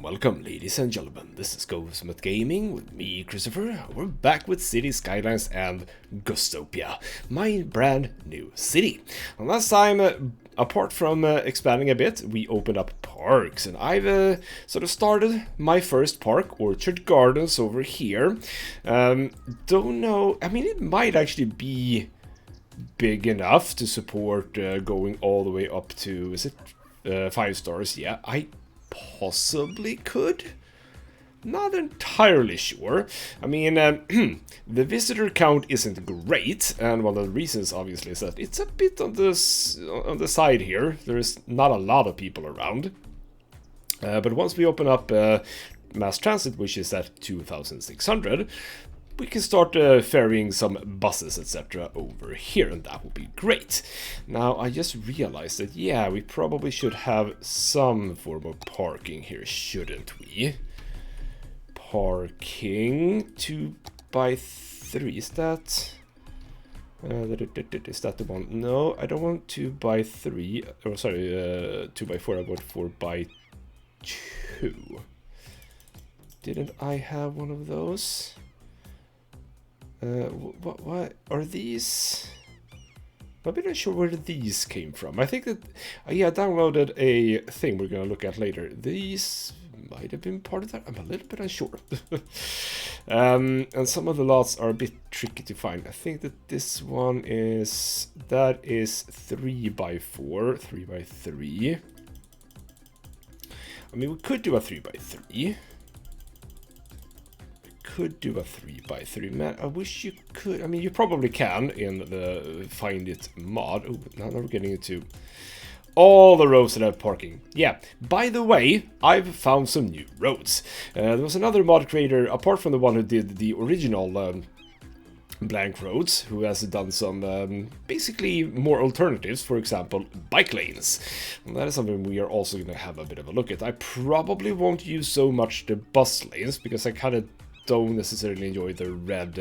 welcome, ladies and gentlemen. This is ghostmutgaming with me, Christopher. We're back with Cities, Skylines and Ghostopia, my brand new city. And last time, apart from expanding a bit, we opened up parks, and I've sort of started my first park, Orchard Gardens, over here. Don't know, I mean, it might actually be big enough to support going all the way up to, is it 5 stars? Yeah, I possibly could. Not entirely sure. I mean, the visitor count isn't great, and one of the reasons obviously is that it's a bit on the side here. There's not a lot of people around. But once we open up mass transit, which is at 2,600, we can start ferrying some buses, etc. over here, and that would be great. Now, I just realized that, yeah, we probably should have some form of parking here, shouldn't we? Parking 2x3, is that... is that the one? No, I don't want 2x3, or sorry, 2x4, I want 4x2. Didn't I have one of those? What are these? I'm a bit unsure where these came from. I think that, yeah, I downloaded a thing we're gonna look at later. These might have been part of that. I'm a little bit unsure. And some of the lots are a bit tricky to find. I think that this one is, that is 3x4, 3x3. I mean, we could do a 3x3. Could do a 3x3. Man, I wish you could. I mean, you probably can in the Find It mod. Oh, now we're getting into all the roads that have parking. Yeah, by the way, I've found some new roads. There was another mod creator, apart from the one who did the original blank roads, who has done some basically more alternatives, for example, bike lanes. And that is something we are also going to have a bit of a look at. I probably won't use so much the bus lanes, because I kind of don't necessarily enjoy the red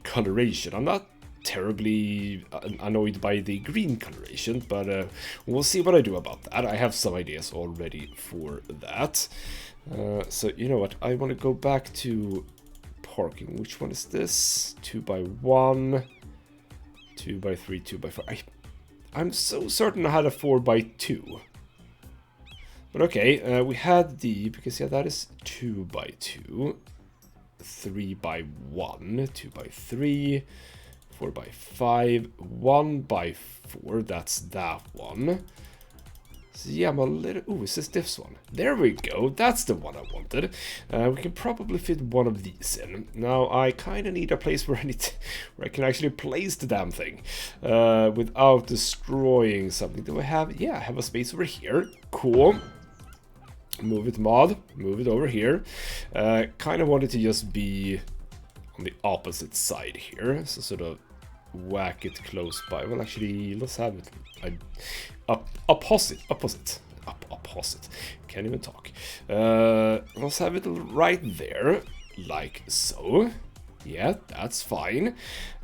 coloration. I'm not terribly annoyed by the green coloration, but we'll see what I do about that. I have some ideas already for that. So you know what, I want to go back to parking. Which one is this? 2x1, 2x3, 2x4. I'm so certain I had a 4x2. But okay, we had the, because yeah, that is 2x2, 3x1, 2x3, 4x5, 1x4, that's that one. So yeah, I'm a little, ooh, is this one? There we go, that's the one I wanted. We can probably fit one of these in. Now, I kind of need a place where I can actually place the damn thing without destroying something. Do I have, yeah, I have a space over here, cool. Move it, mod, move it over here. Kind of wanted to just be on the opposite side here, so sort of whack it close by. Well, actually, let's have it opposite. Can't even talk. Let's have it right there, like so. Yeah, that's fine.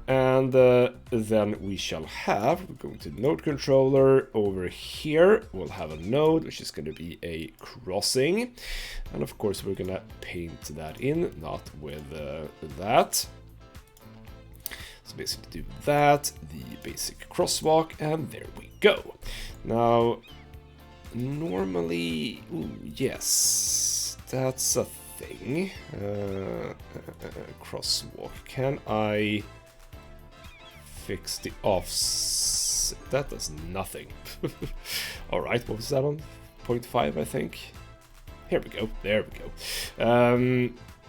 And then we shall have, we're going to node controller over here. We'll have a node, which is going to be a crossing. And of course, we're going to paint that in, not with that. So basically do that, the basic crosswalk, and there we go. Now, normally, ooh, yes, that's a thing. Crosswalk, can I fix the offs? That does nothing. Alright, what was that on? 0.5, I think. Here we go, there we go.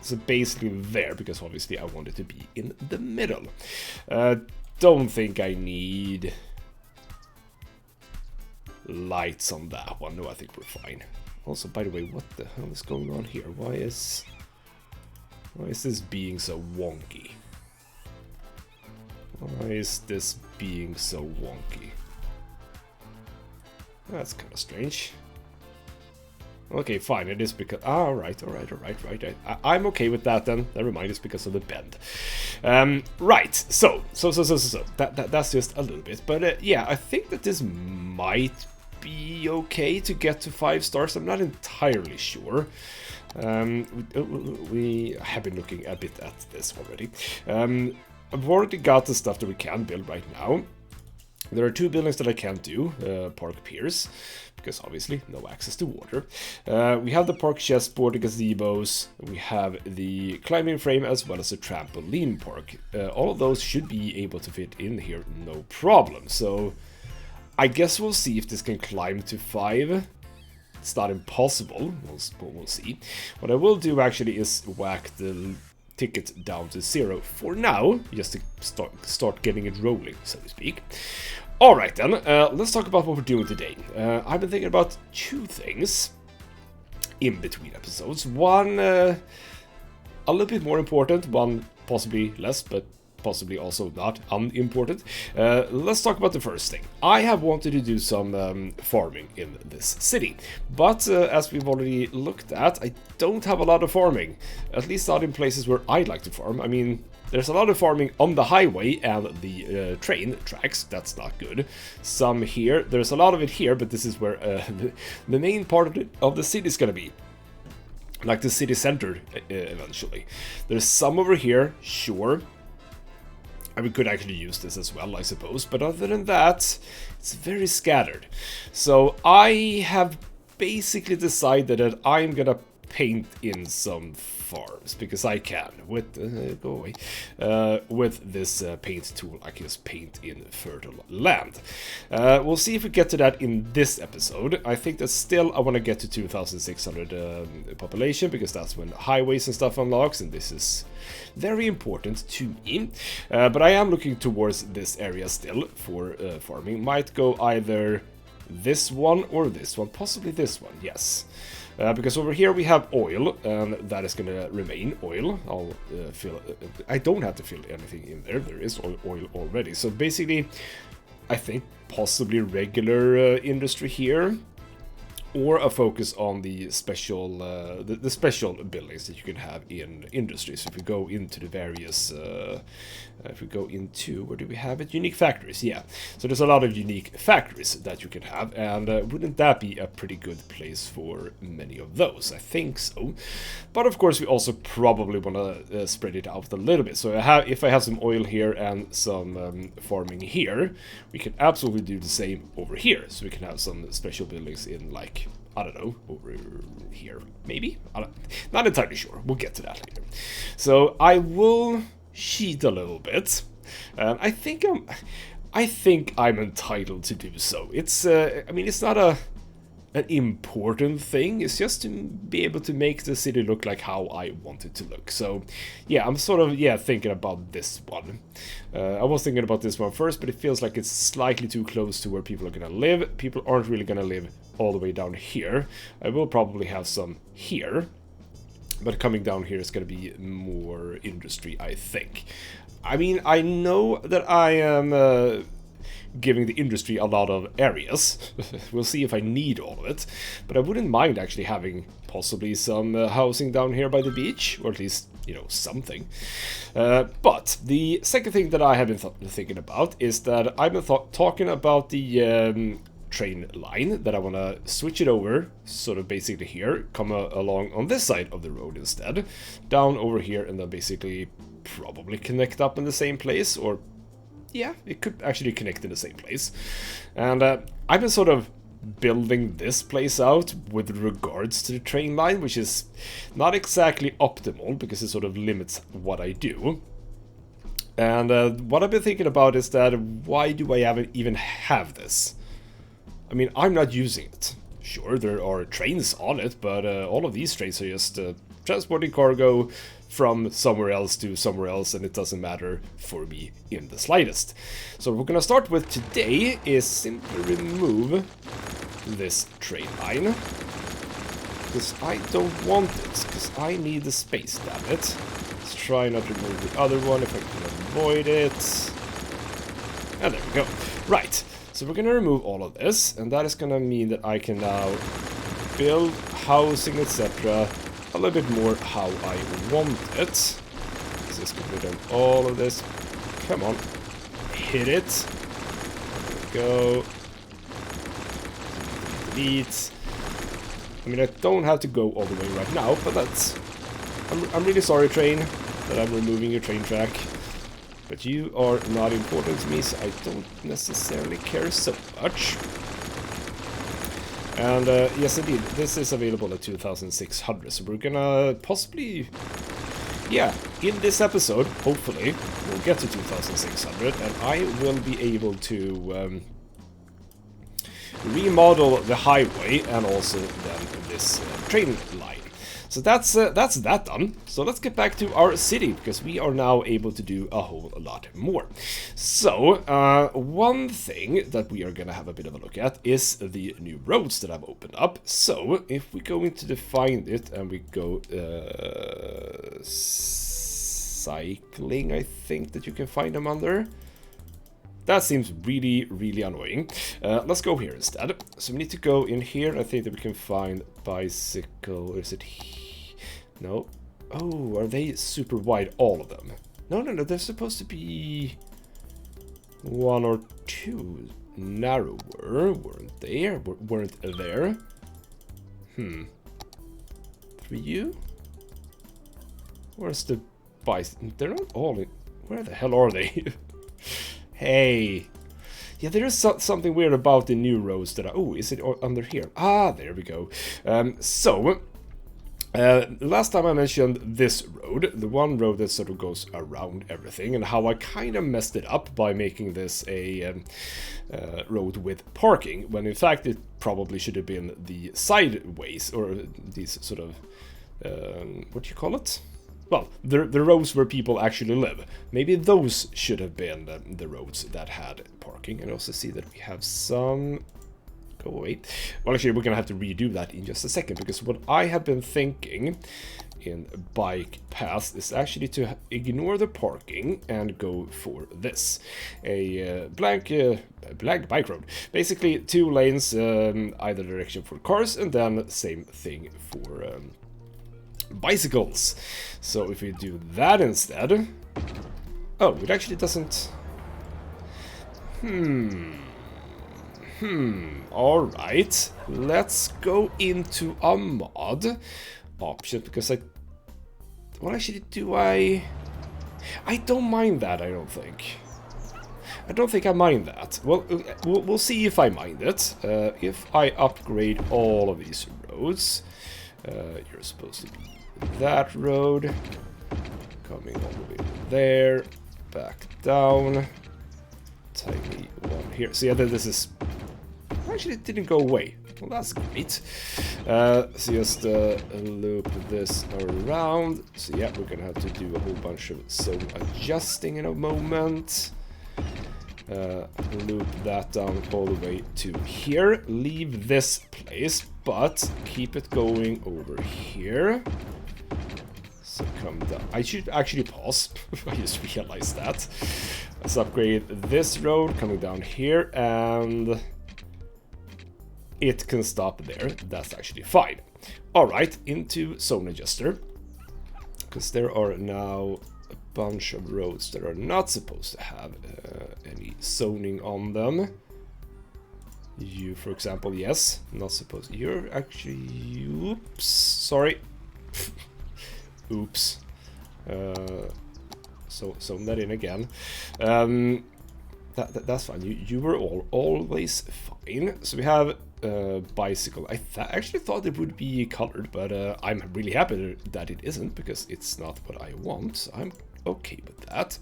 So basically there, because obviously I want it to be in the middle. Don't think I need lights on that one. No, I think we're fine. Also, by the way, what the hell is going on here? Why is this being so wonky? Why is this being so wonky? That's kind of strange. Okay, fine, it is because... Ah, alright. I'm okay with that then. Never mind, it's because of the bend. Right, so that's just a little bit. But yeah, I think that this might be okay to get to 5 stars. I'm not entirely sure. We have been looking a bit at this already. I've already got the stuff that we can build right now. There are 2 buildings that I can't do, park piers, because obviously no access to water. We have the park chessboard, the gazebos, we have the climbing frame as well as the trampoline park. All of those should be able to fit in here, no problem. So I guess we'll see if this can climb to 5. It's not impossible, we'll see. What I will do actually is whack the ticket down to 0 for now, just to start getting it rolling, so to speak. Alright then, let's talk about what we're doing today. I've been thinking about 2 things in between episodes. One a little bit more important, one possibly less, but possibly also not unimportant. Let's talk about the first thing. I have wanted to do some farming in this city, but as we've already looked at, I don't have a lot of farming, at least not in places where I'd like to farm. I mean, there's a lot of farming on the highway and the train tracks. That's not good. Some here, there's a lot of it here, but this is where the main part of the city is gonna be. Like the city center eventually. There's some over here, sure. And we could actually use this as well, I suppose. But other than that, it's very scattered. So I have basically decided that I'm gonna paint in some farms, because I can with go away with this paint tool. I can just paint in fertile land. We'll see if we get to that in this episode. I think that still I want to get to 2,600 population, because that's when highways and stuff unlocks, and this is very important to me. But I am looking towards this area still for farming. Might go either this one or this one, possibly this one, yes. Because over here we have oil, and that is going to remain oil. I'll fill. I don't have to fill anything in there. There is oil already. So basically, I think possibly regular industry here, or a focus on the special the special buildings that you can have in industry. So if we go into the various, if we go into, where do we have it? Unique factories, yeah. So there's a lot of unique factories that you can have, and wouldn't that be a pretty good place for many of those? I think so. But of course we also probably want to spread it out a little bit. So if I have some oil here and some farming here, we can absolutely do the same over here. So we can have some special buildings in, like, I don't know, over here, maybe? Not entirely sure. We'll get to that later. So I will cheat a little bit. I think I'm entitled to do so. It's I mean, it's not an important thing. It's just to be able to make the city look like how I want it to look. So yeah, I'm sort of thinking about this one. I was thinking about this one first, but it feels like it's slightly too close to where people are gonna live. People aren't really gonna live all the way down here. I will probably have some here, but coming down here is gonna be more industry, I think. I mean, I know that I am giving the industry a lot of areas. We'll see if I need all of it, but I wouldn't mind actually having possibly some housing down here by the beach, or at least, you know, something. But the second thing that I have been thinking about is that I've been talking about the train line, that I want to switch it over, sort of basically here, come along on this side of the road instead, down over here, and then basically probably connect up in the same place, or yeah, it could actually connect in the same place. And I've been sort of building this place out with regards to the train line, which is not exactly optimal, because it sort of limits what I do. And what I've been thinking about is that, why do I even have this? I mean, I'm not using it. Sure, there are trains on it, but all of these trains are just transporting cargo from somewhere else to somewhere else, and it doesn't matter for me in the slightest. So what we're gonna start with today is simply remove this train line, because I don't want it, because I need the space, damn it. Let's try not to remove the other one if I can avoid it. And there we go. Right, so we're gonna remove all of this, and that is gonna mean that I can now build housing, etc. a little bit more how I want it. Let's just get rid of all of this. Come on, hit it. There we go. delete. I mean, I don't have to go all the way right now, but that's... I'm really sorry, train, that I'm removing your train track. But you are not important to me, so I don't necessarily care so much. And yes, indeed, this is available at 2,600, so we're gonna possibly... Yeah, in this episode, hopefully, we'll get to 2,600, and I will be able to remodel the highway and also then this train line. So that's that done. So let's get back to our city, because we are now able to do a whole lot more. So one thing that we are gonna have a bit of a look at is the new roads that I've opened up. So if we go into define it and we go cycling, I think that you can find them under. That seems really, really annoying. Let's go here instead. So we need to go in here. I think that we can find bicycle. Or is it? No. Oh, are they super wide? All of them? No, no, no. They're supposed to be one or two narrower, weren't they? Weren't there? 3U? Where's the bicycle? They're not all in. Where the hell are they? Hey, yeah, there is something weird about the new roads that oh, is it under here? Ah, there we go. Last time I mentioned this road, the one road that sort of goes around everything, and how I kind of messed it up by making this a road with parking, when in fact it probably should have been the sideways, or these sort of, what do you call it? Well, the roads where people actually live. Maybe those should have been the roads that had parking. And also see that we have some... Go away. Well, actually, we're going to have to redo that in just a second, because what I have been thinking in bike paths is actually to ignore the parking and go for this. A blank bike road. Basically, 2 lanes either direction for cars, and then same thing for... bicycles. So if we do that instead... Oh, it actually doesn't... Alright. Let's go into a mod option, because I... What actually do I don't mind that, I don't think. I don't think I mind that. Well, we'll see if I mind it. If I upgrade all of these roads... you're supposed to be that road, coming all the way there, back down, tiny one here. So yeah, this is... Actually, it didn't go away. Well, that's great. So just loop this around. So yeah, we're gonna have to do a whole bunch of zone adjusting in a moment. Loop that down all the way to here. Leave this place, but keep it going over here. So come down. I should actually pause. I just realized that. Let's upgrade this road coming down here, and it can stop there. That's actually fine. Alright, into zone adjuster, because there are now a bunch of roads that are not supposed to have any zoning on them. You, for example, yes, not supposed. You're actually... Oops, sorry. Oops. So zone that in again. That's fine. You were always fine. So we have bicycle. I actually thought it would be colored, but I'm really happy that it isn't, because it's not what I want. So I'm okay with that.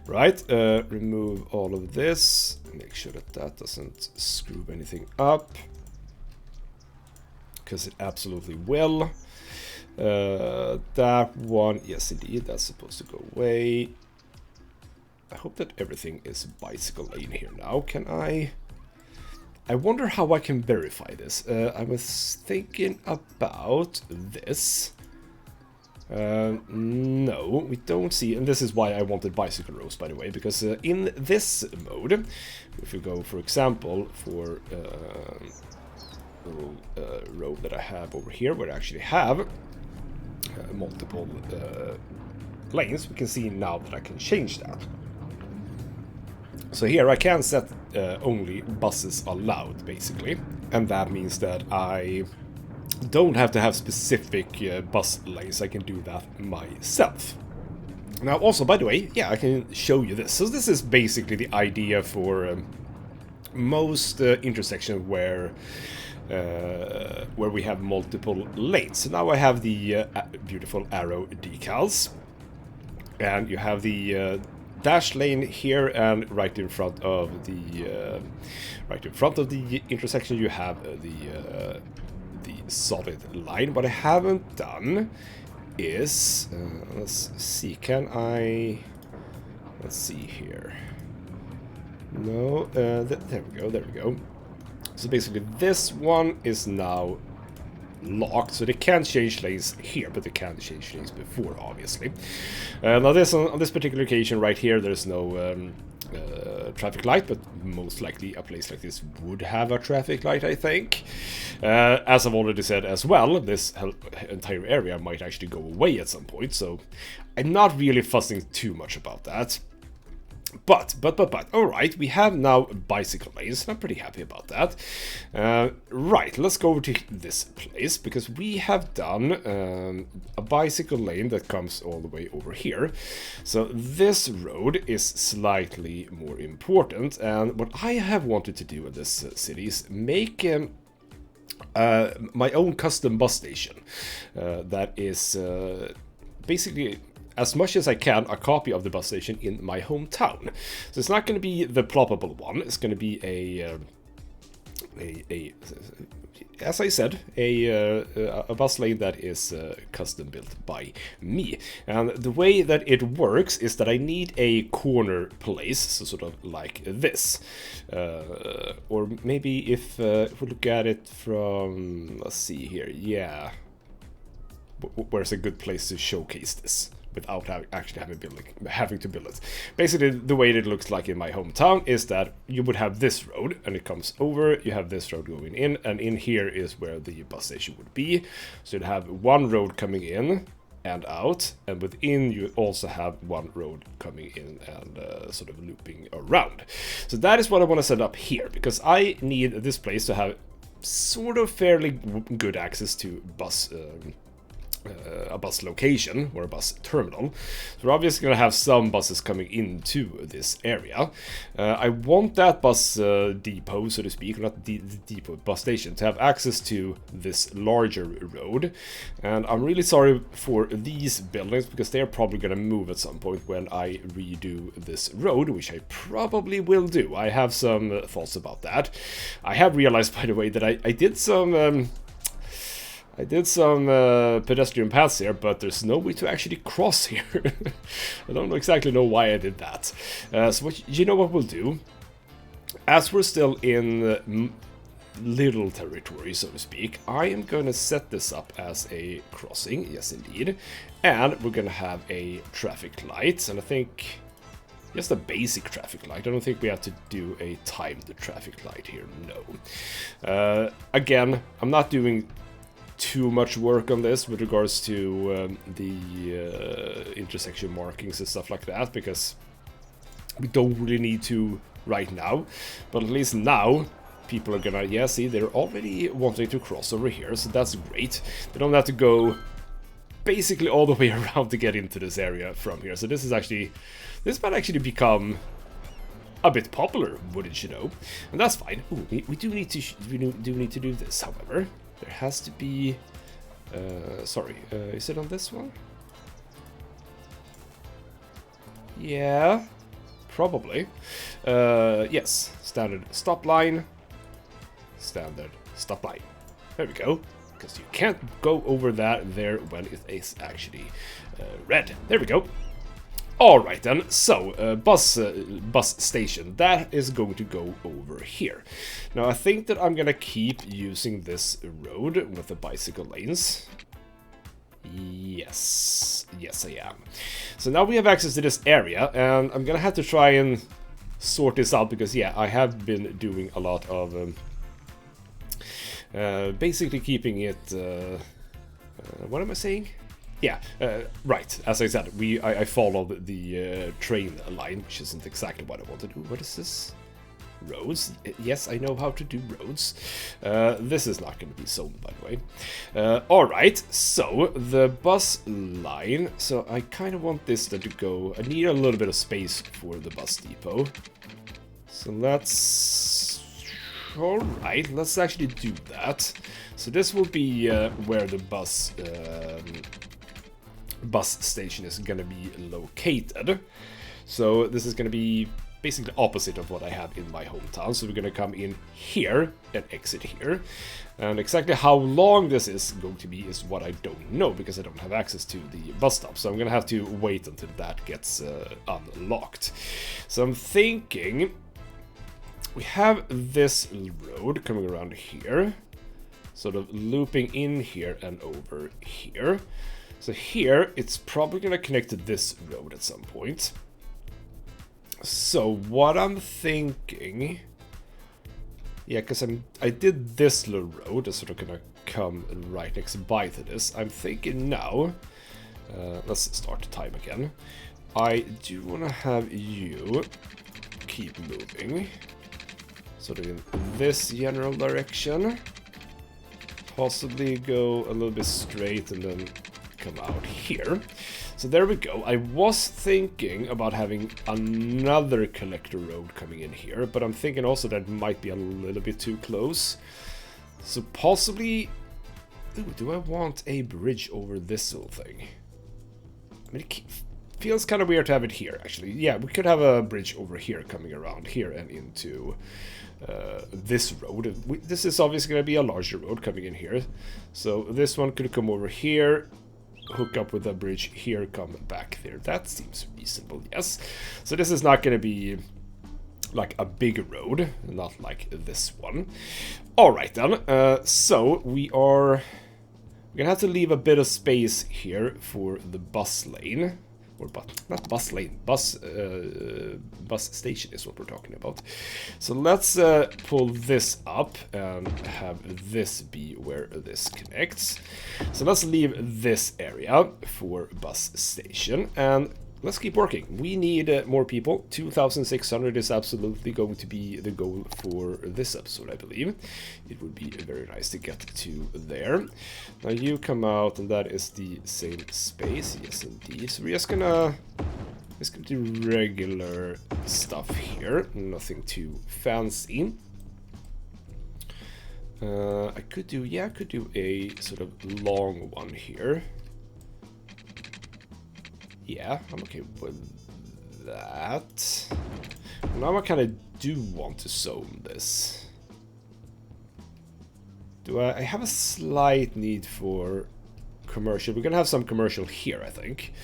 Right, remove all of this. Make sure that that doesn't screw anything up, because it absolutely will. That one, yes indeed, that's supposed to go away. I hope that everything is bicycle lane here now. Can I wonder how I can verify this. I was thinking about this. No, we don't see, and this is why I wanted bicycle rows, by the way, because in this mode, if we go, for example, for road that I have over here, where I actually have multiple lanes, we can see now that I can change that. So here I can set only buses allowed, basically. And that means that I don't have to have specific bus lanes. I can do that myself. Now, also, by the way, yeah, I can show you this. So this is basically the idea for most intersections where we have multiple lanes. So now I have the beautiful arrow decals, and you have the dash lane here, and right in front of the intersection you have the solid line. What I haven't done is let's see, let's see here. No, there we go. So basically this one is now locked, so they can't change lanes here, but they can change lanes before, obviously. Now on this particular occasion right here, there's no traffic light, but most likely a place like this would have a traffic light, I think. As I've already said as well, this entire area might actually go away at some point, so I'm not really fussing too much about that. But, alright, we have now bicycle lanes, and I'm pretty happy about that. Right, let's go over to this place, because we have done a bicycle lane that comes all the way over here. So this road is slightly more important, and what I have wanted to do in this city is make my own custom bus station that is basically, as much as I can, a copy of the bus station in my hometown. So it's not going to be the ploppable one. It's going to be as I said, a bus lane that is custom built by me. And the way that it works is that I need a corner place, so sort of like this. Or maybe if we look at it from, let's see here, yeah. Where's a good place to showcase this without actually having to build it? Basically, the way it looks like in my hometown is that you would have this road, and it comes over, you have this road going in, and in here is where the bus station would be. So you'd have one road coming in and out, and within you also have one road coming in and sort of looping around. So that is what I want to set up here, because I need this place to have sort of fairly good access to a bus location or a bus terminal. So we're obviously going to have some buses coming into this area. I want that bus depot, so to speak, or not the depot, bus station, to have access to this larger road. And I'm really sorry for these buildings, because they are probably going to move at some point when I redo this road, which I probably will do. I have some thoughts about that. I have realized, by the way, that I did some pedestrian paths here, but there's no way to actually cross here. I don't exactly know why I did that. So you know what we'll do? As we're still in little territory, so to speak, I am going to set this up as a crossing, yes indeed, and we're going to have a traffic light, and I think just a basic traffic light. I don't think we have to do a timed traffic light here, no. Again, I'm not doing too much work on this with regards to the intersection markings and stuff like that, because we don't really need to right now, but at least now people are gonna, yeah, see, they're already wanting to cross over here, so that's great. They don't have to go basically all the way around to get into this area from here. So this might actually become a bit popular, wouldn't you know? And that's fine. Ooh, we do need to do this, however. There has to be, sorry, is it on this one? Yeah, probably. Yes, standard stop line. Standard stop line. There we go. Because you can't go over that there when it is actually red. There we go. Alright then, so bus station, that is going to go over here. Now I think that I'm gonna keep using this road with the bicycle lanes. Yes, I am. So now we have access to this area, and I'm gonna have to try and sort this out, because yeah, I have been doing a lot of basically keeping it, what am I saying? Yeah, right, as I said, I followed the train line, which isn't exactly what I want to do. What is this? roads. Yes, I know how to do roads. This is not going to be sown, by the way. Alright, so the bus line. So I kind of want this to go. I need a little bit of space for the bus depot. So let's... Alright, let's actually do that. So this will be where the bus station is going to be located. So this is going to be basically opposite of what I have in my hometown. So we're going to come in here and exit here. And exactly how long this is going to be is what I don't know, because I don't have access to the bus stop. So I'm going to have to wait until that gets unlocked. So I'm thinking we have this road coming around here, sort of looping in here and over here. So here, it's probably going to connect to this road at some point. So what I'm thinking... Yeah, because I did this little road that's sort of going to come right next by to this. I'm thinking now... let's start the time again. I do want to have you keep moving. Sort of in this general direction. Possibly go a little bit straight and then come out here. So there we go. I was thinking about having another collector road coming in here, but I'm thinking also that might be a little bit too close. So possibly... Ooh, do I want a bridge over this little thing? I mean, it feels kind of weird to have it here, actually. Yeah, we could have a bridge over here coming around here and into this road. This is obviously going to be a larger road coming in here. So this one could come over here, hook up with a bridge here, come back there. That seems reasonable, yes. So this is not going to be like a big road, not like this one. Alright then, so we're gonna have to leave a bit of space here for the bus lane. Or not bus lane, bus station is what we're talking about. So let's pull this up and have this be where this connects. So let's leave this area for bus station and let's keep working. We need more people. 2,600 is absolutely going to be the goal for this episode, I believe. It would be very nice to get to there. Now you come out, and that is the same space. Yes, indeed. So we're just gonna do regular stuff here. Nothing too fancy. I could do a sort of long one here. Yeah, I'm okay with that. Now I kind of do want to zone this. I have a slight need for commercial. We're gonna have some commercial here, I think,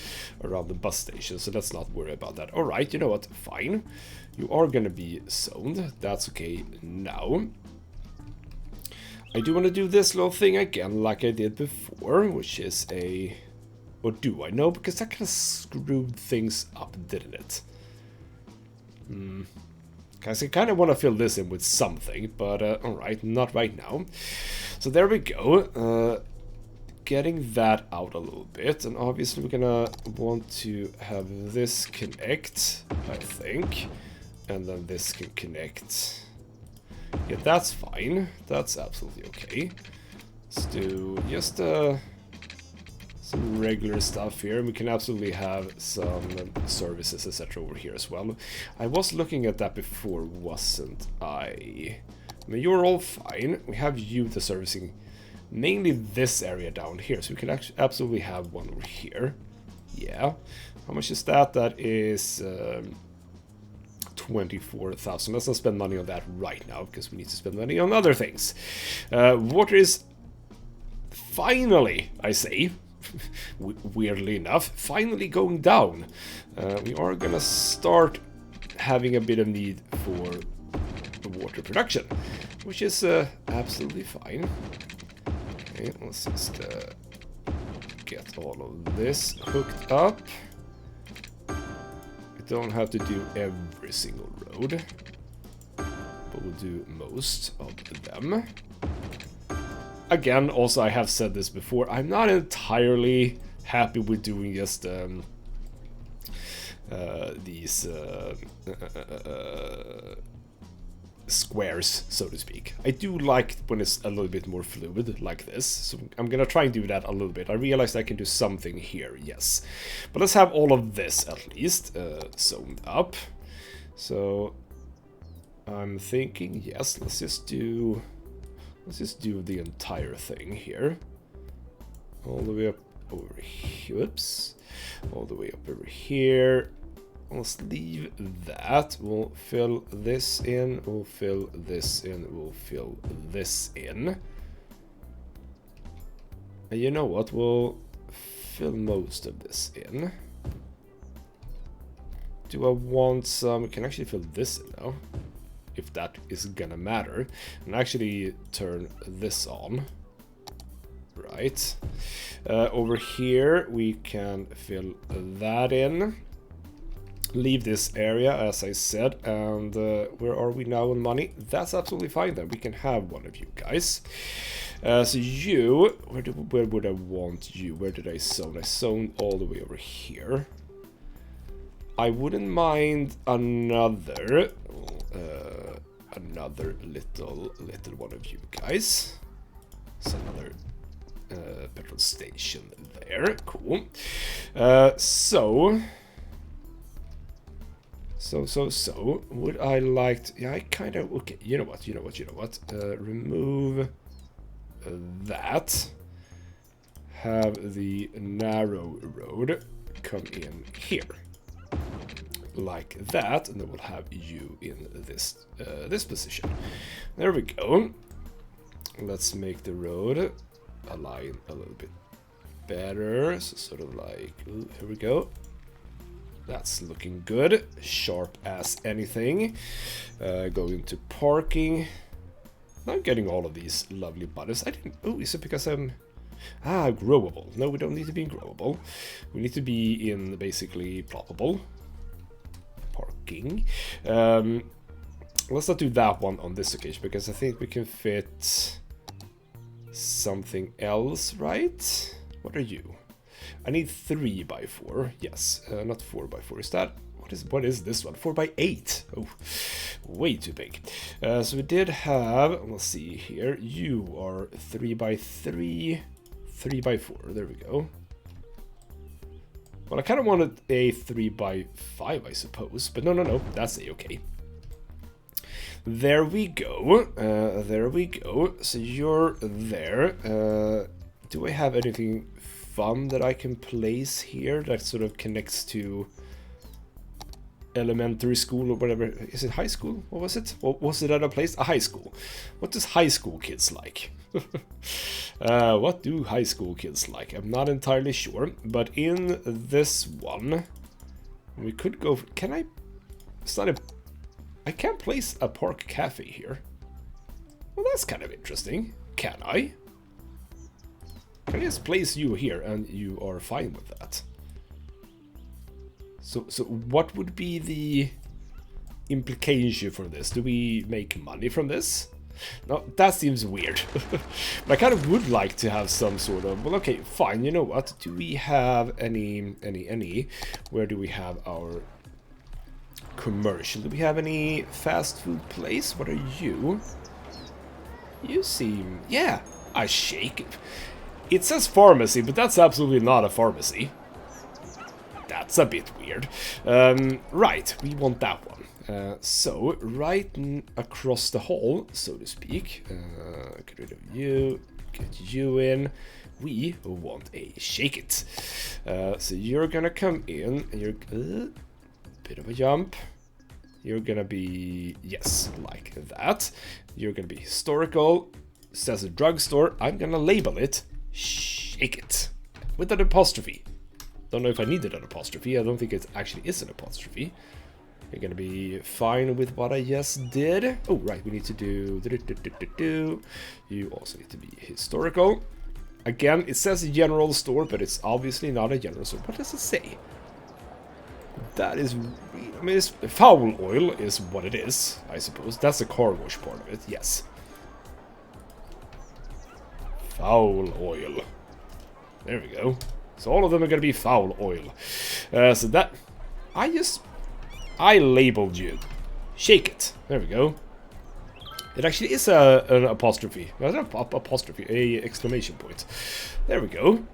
around the bus station, so let's not worry about that. Alright, you know what? Fine. You are gonna be zoned. That's okay now. I do want to do this little thing again, like I did before, which is a... Or do I? No, because that kind of screwed things up, didn't it? Guys, I kind of want to fill this in with something, but alright, not right now. So there we go. Getting that out a little bit, and obviously we're gonna want to have this connect, I think. And then this can connect. Yeah, that's fine. That's absolutely okay. Let's do just some regular stuff here. We can absolutely have some services, etc. over here as well. I was looking at that before, wasn't I? I mean, you're all fine. We have you the servicing mainly this area down here, so we can actually absolutely have one over here. Yeah. How much is that? That is 24,000. Let's not spend money on that right now, because we need to spend money on other things. Water is finally, I say, weirdly enough, finally going down. We are gonna start having a bit of need for water production, which is absolutely fine. Okay, let's just get all of this hooked up. We don't have to do every single road, but we'll do most of them. Again, also I have said this before, I'm not entirely happy with doing just these squares, so to speak. I do like when it's a little bit more fluid like this, so I'm gonna try and do that a little bit. I realized I can do something here, yes. But let's have all of this at least zoned up. So I'm thinking, yes, let's just do the entire thing here. All the way up over here, whoops. All the way up over here. Let's leave that. We'll fill this in, we'll fill this in, we'll fill this in. And you know what? We'll fill most of this in. Do I want some... We can actually fill this in now, if that is gonna matter. And actually turn this on. Right. Over here, we can fill that in. Leave this area, as I said, and where are we now on money? That's absolutely fine then. We can have one of you guys. So you, where would I want you? Where did I zone? I zoned all the way over here. I wouldn't mind another little one of you guys. It's another petrol station there. Cool. So would I like to, yeah, I kind of, okay, you know what, remove that, have the narrow road come in here, like that, and then we'll have you in this, this position. There we go. Let's make the road align a little bit better, so sort of like, ooh, here we go. That's looking good, sharp as anything. Go into parking. I'm getting all of these lovely buttons. I didn't. Oh, is it because I'm growable? No, we don't need to be in growable. We need to be in basically ploppable. Parking. Let's not do that one on this occasion because I think we can fit something else, right? What are you? I need 3x4. Yes, not 4x4. Is that what is this one? 4x8. Oh, way too big. So we did have. Let's see here. You are 3x3, 3x4. There we go. Well, I kind of wanted a 3x5, I suppose, but no. That's okay. There we go. There we go. So you're there. Do I have anything fun that I can place here that sort of connects to elementary school or whatever? Is it high school? What was it? What was it at a place? A high school. What does high school kids like? What do high school kids like? I'm not entirely sure, but in this one we could go. Can I? It's not a. I can't place a park cafe here. Well, that's kind of interesting. Can I? Can I just place you here and you are fine with that? So what would be the implication for this? Do we make money from this? No, that seems weird. But I kind of would like to have some sort of... Well, okay, fine. You know what? Do we have any... Where do we have our commercial? Do we have any fast food place? What are you? You seem... Yeah, a shake. It says pharmacy, but that's absolutely not a pharmacy. That's a bit weird. Right, we want that one. So, right across the hall, so to speak, get rid of you, get you in. We want a shake it. So you're gonna come in, and you're... bit of a jump. You're gonna be... Yes, like that. You're gonna be historical. Says a drugstore. I'm gonna label it Shake It with an apostrophe. Don't know if I needed an apostrophe. I don't think it actually is an apostrophe. You're gonna be fine with what I just did. Oh, right, we need to do... You also need to be historical. Again, it says general store, but it's obviously not a general store. What does it say? That is... I mean, it's, foul oil is what it is, I suppose. That's the car wash part of it, yes. Foul oil. There we go. So all of them are going to be foul oil. So that... I labeled you. Shake it. There we go. It actually is an apostrophe. Not an apostrophe, a exclamation point. There we go.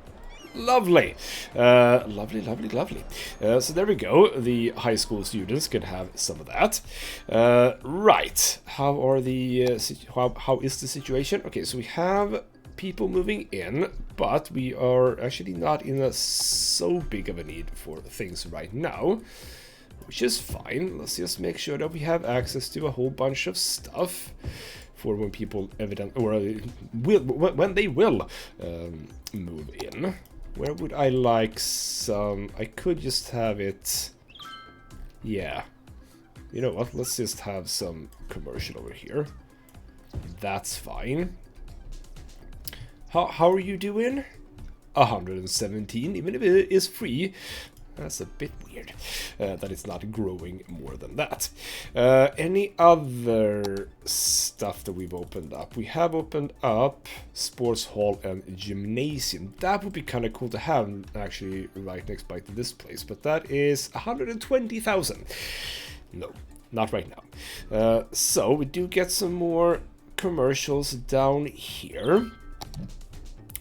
Lovely. Lovely, lovely, lovely. So there we go. The high school students can have some of that. Right. How are the how is the situation? Okay, so we have people moving in, but we are actually not in a so big of a need for things right now, which is fine. Let's just make sure that we have access to a whole bunch of stuff for when people when they will move in. Where would I like some? I could just have it. Yeah. You know what? Let's just have some commercial over here. That's fine. How are you doing? 117, even if it is free. That's a bit weird that it's not growing more than that. Any other stuff that we've opened up? We have opened up sports hall and gymnasium. That would be kind of cool to have actually right next by to this place, but that is 120,000. No, not right now. So we do get some more commercials down here.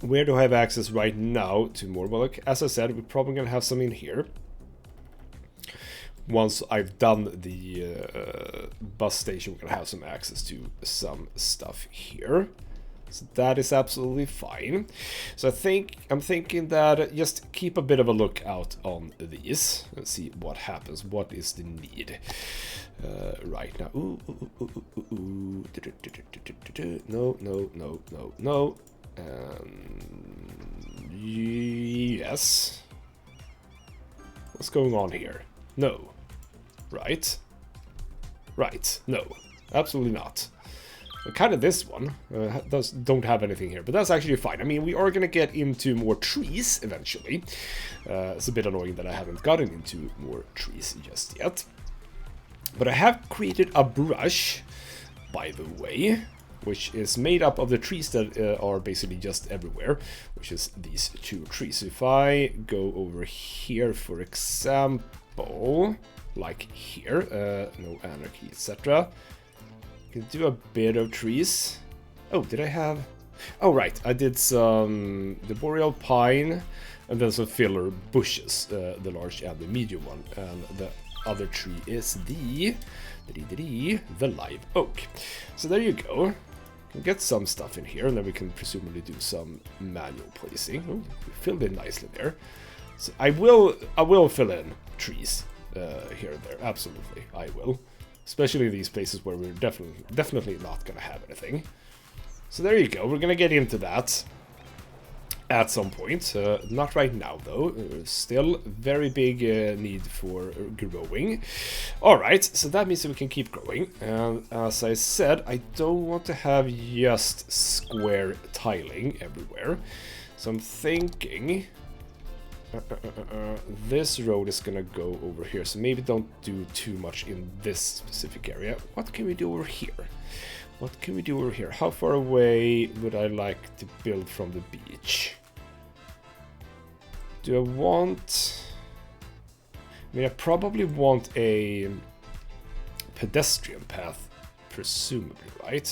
Where do I have access right now to more? Well, look, as I said, we're probably going to have some in here. Once I've done the bus station, we're going to have some access to some stuff here. So that is absolutely fine. So I'm thinking that just keep a bit of a lookout on these and see what happens. What is the need right now? No, no, no, no, no. Yes. What's going on here? No. Right. Right. No. Absolutely not. Kind of this one don't have anything here, but that's actually fine. I mean, we are going to get into more trees eventually. It's a bit annoying that I haven't gotten into more trees just yet. But I have created a brush, by the way, which is made up of the trees that are basically just everywhere, which is these two trees. So if I go over here, for example, like here, no anarchy, etc. Can do a bit of trees. Oh, did I have... Oh, right, I did some... the boreal pine, and then some filler bushes, the large and the medium one, and the other tree is the live oak. So there you go. Get some stuff in here, and then we can presumably do some manual placing. Oh, we filled in nicely there. So I will fill in trees here and there. Absolutely, I will. Especially these places where we're definitely not gonna have anything. So there you go. We're gonna get into that at some point. Not right now, though. Still very big need for growing. Alright, so that means that we can keep growing. And as I said, I don't want to have just square tiling everywhere. So I'm thinking... this road is gonna go over here, so maybe don't do too much in this specific area. What can we do over here? What can we do over here? How far away would I like to build from the beach? Do I want... I mean, I probably want a pedestrian path, presumably, right?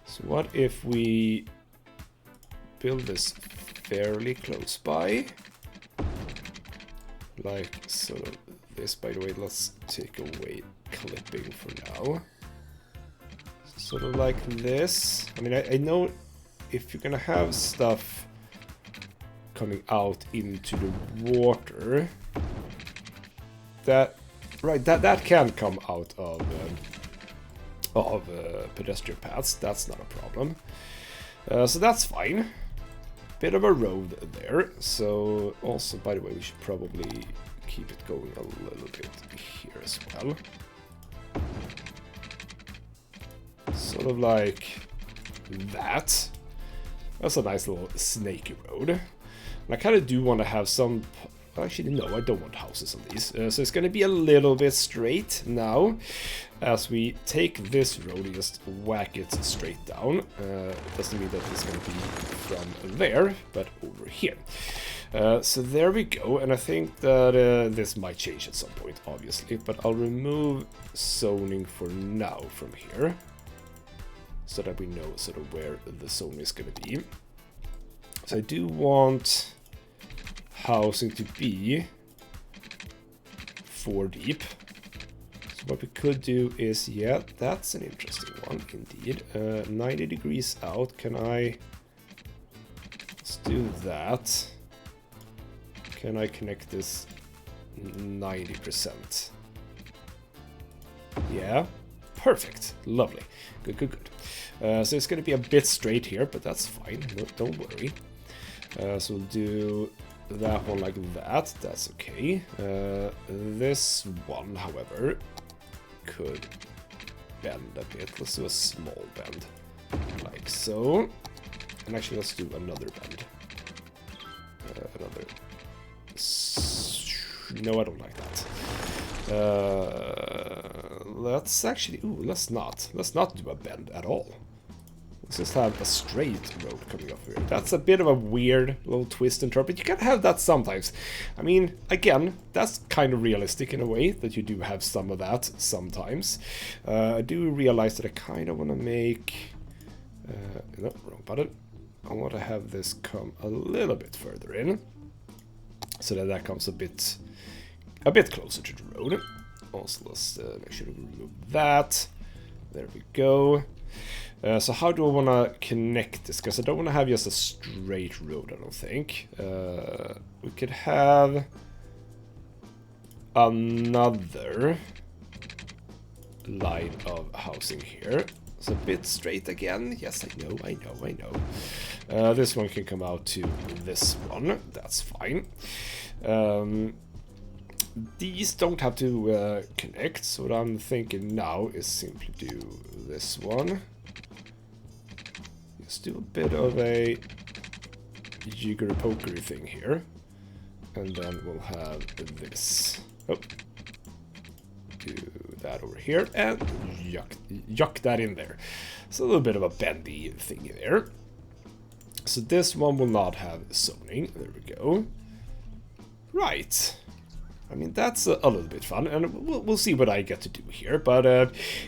So what if we build this fairly close by? Like, sort of this, by the way. Let's take away clipping for now. Sort of like this. I mean, I know if you're gonna have stuff coming out into the water, that can come out of pedestrian paths. That's not a problem. So that's fine. Bit of a road there. So also, by the way, we should probably keep it going a little bit here as well. Sort of like that. That's a nice little snaky road. And I kind of do want to have some... Actually, no, I don't want houses on these. So it's going to be a little bit straight now. As we take this road and just whack it straight down. Doesn't mean that it's going to be from there, but over here. So there we go. And I think that this might change at some point, obviously. But I'll remove zoning for now from here. so that we know sort of where the zone is going to be. So I do want housing to be 4 deep. So what we could do is, yeah, that's an interesting one indeed. 90 degrees out. Can I... Let's do that. Can I connect this 90%? Yeah, perfect. Lovely. Good, good, good. So it's going to be a bit straight here, but that's fine. No, don't worry. So we'll do that one like that. That's okay. This one, however, could bend a bit. Let's do a small bend, like so. And actually, let's do another bend. No, I don't like that. Let's actually... Ooh, let's not do a bend at all. Let's just have a straight road coming up here. That's a bit of a weird little twist and turn, but you can have that sometimes. I mean, again, that's kind of realistic in a way, that you do have some of that sometimes. I do realize that I kind of want to make... no, wrong button. I want to have this come a little bit further in, so that that comes a bit closer to the road. Also, let's make sure we remove that. There we go. So how do I want to connect this? Because I don't want to have just a straight road, I don't think. We could have another line of housing here. It's a bit straight again. Yes, I know. This one can come out to this one. That's fine. These don't have to connect, so what I'm thinking now is simply do this one. Let's do a bit of a jiggery-pokery thing here. And then we'll have this. Oh. Do that over here and yuck that in there. It's a little bit of a bendy thing there. So this one will not have zoning. There we go. Right. I mean, that's a little bit fun, and we'll see what I get to do here, but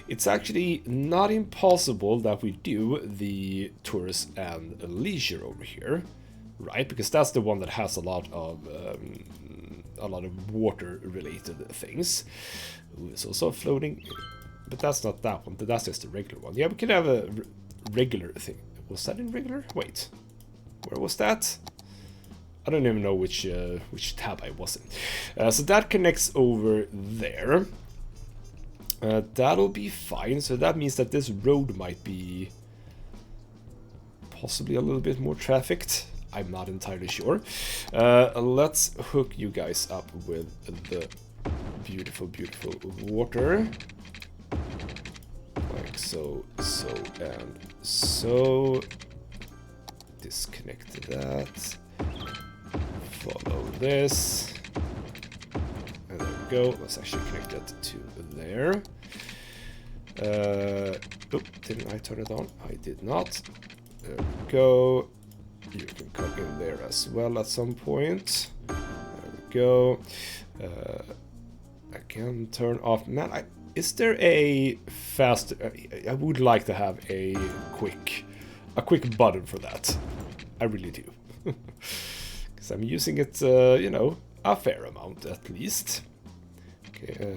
it's actually not impossible that we do the tourist and leisure over here, right? Because that's the one that has a lot of water-related things. Ooh, it's also floating, but that's not that one. That's just a regular one. Yeah, we can have a regular thing. Was that in regular? Wait, where was that? I don't even know which tab I was in. So that connects over there. That'll be fine. So that means that this road might be possibly a little bit more trafficked. I'm not entirely sure. Let's hook you guys up with the beautiful, beautiful water. Like so, and so. Disconnect that. Follow this. And there we go. Let's actually connect that to there. Oh, didn't I turn it on? I did not. There we go. You can come in there as well at some point. There we go. Again, turn off. Man, is there a fast... I would like to have a quick button for that. I really do. Because I'm using it, you know, a fair amount at least. Okay,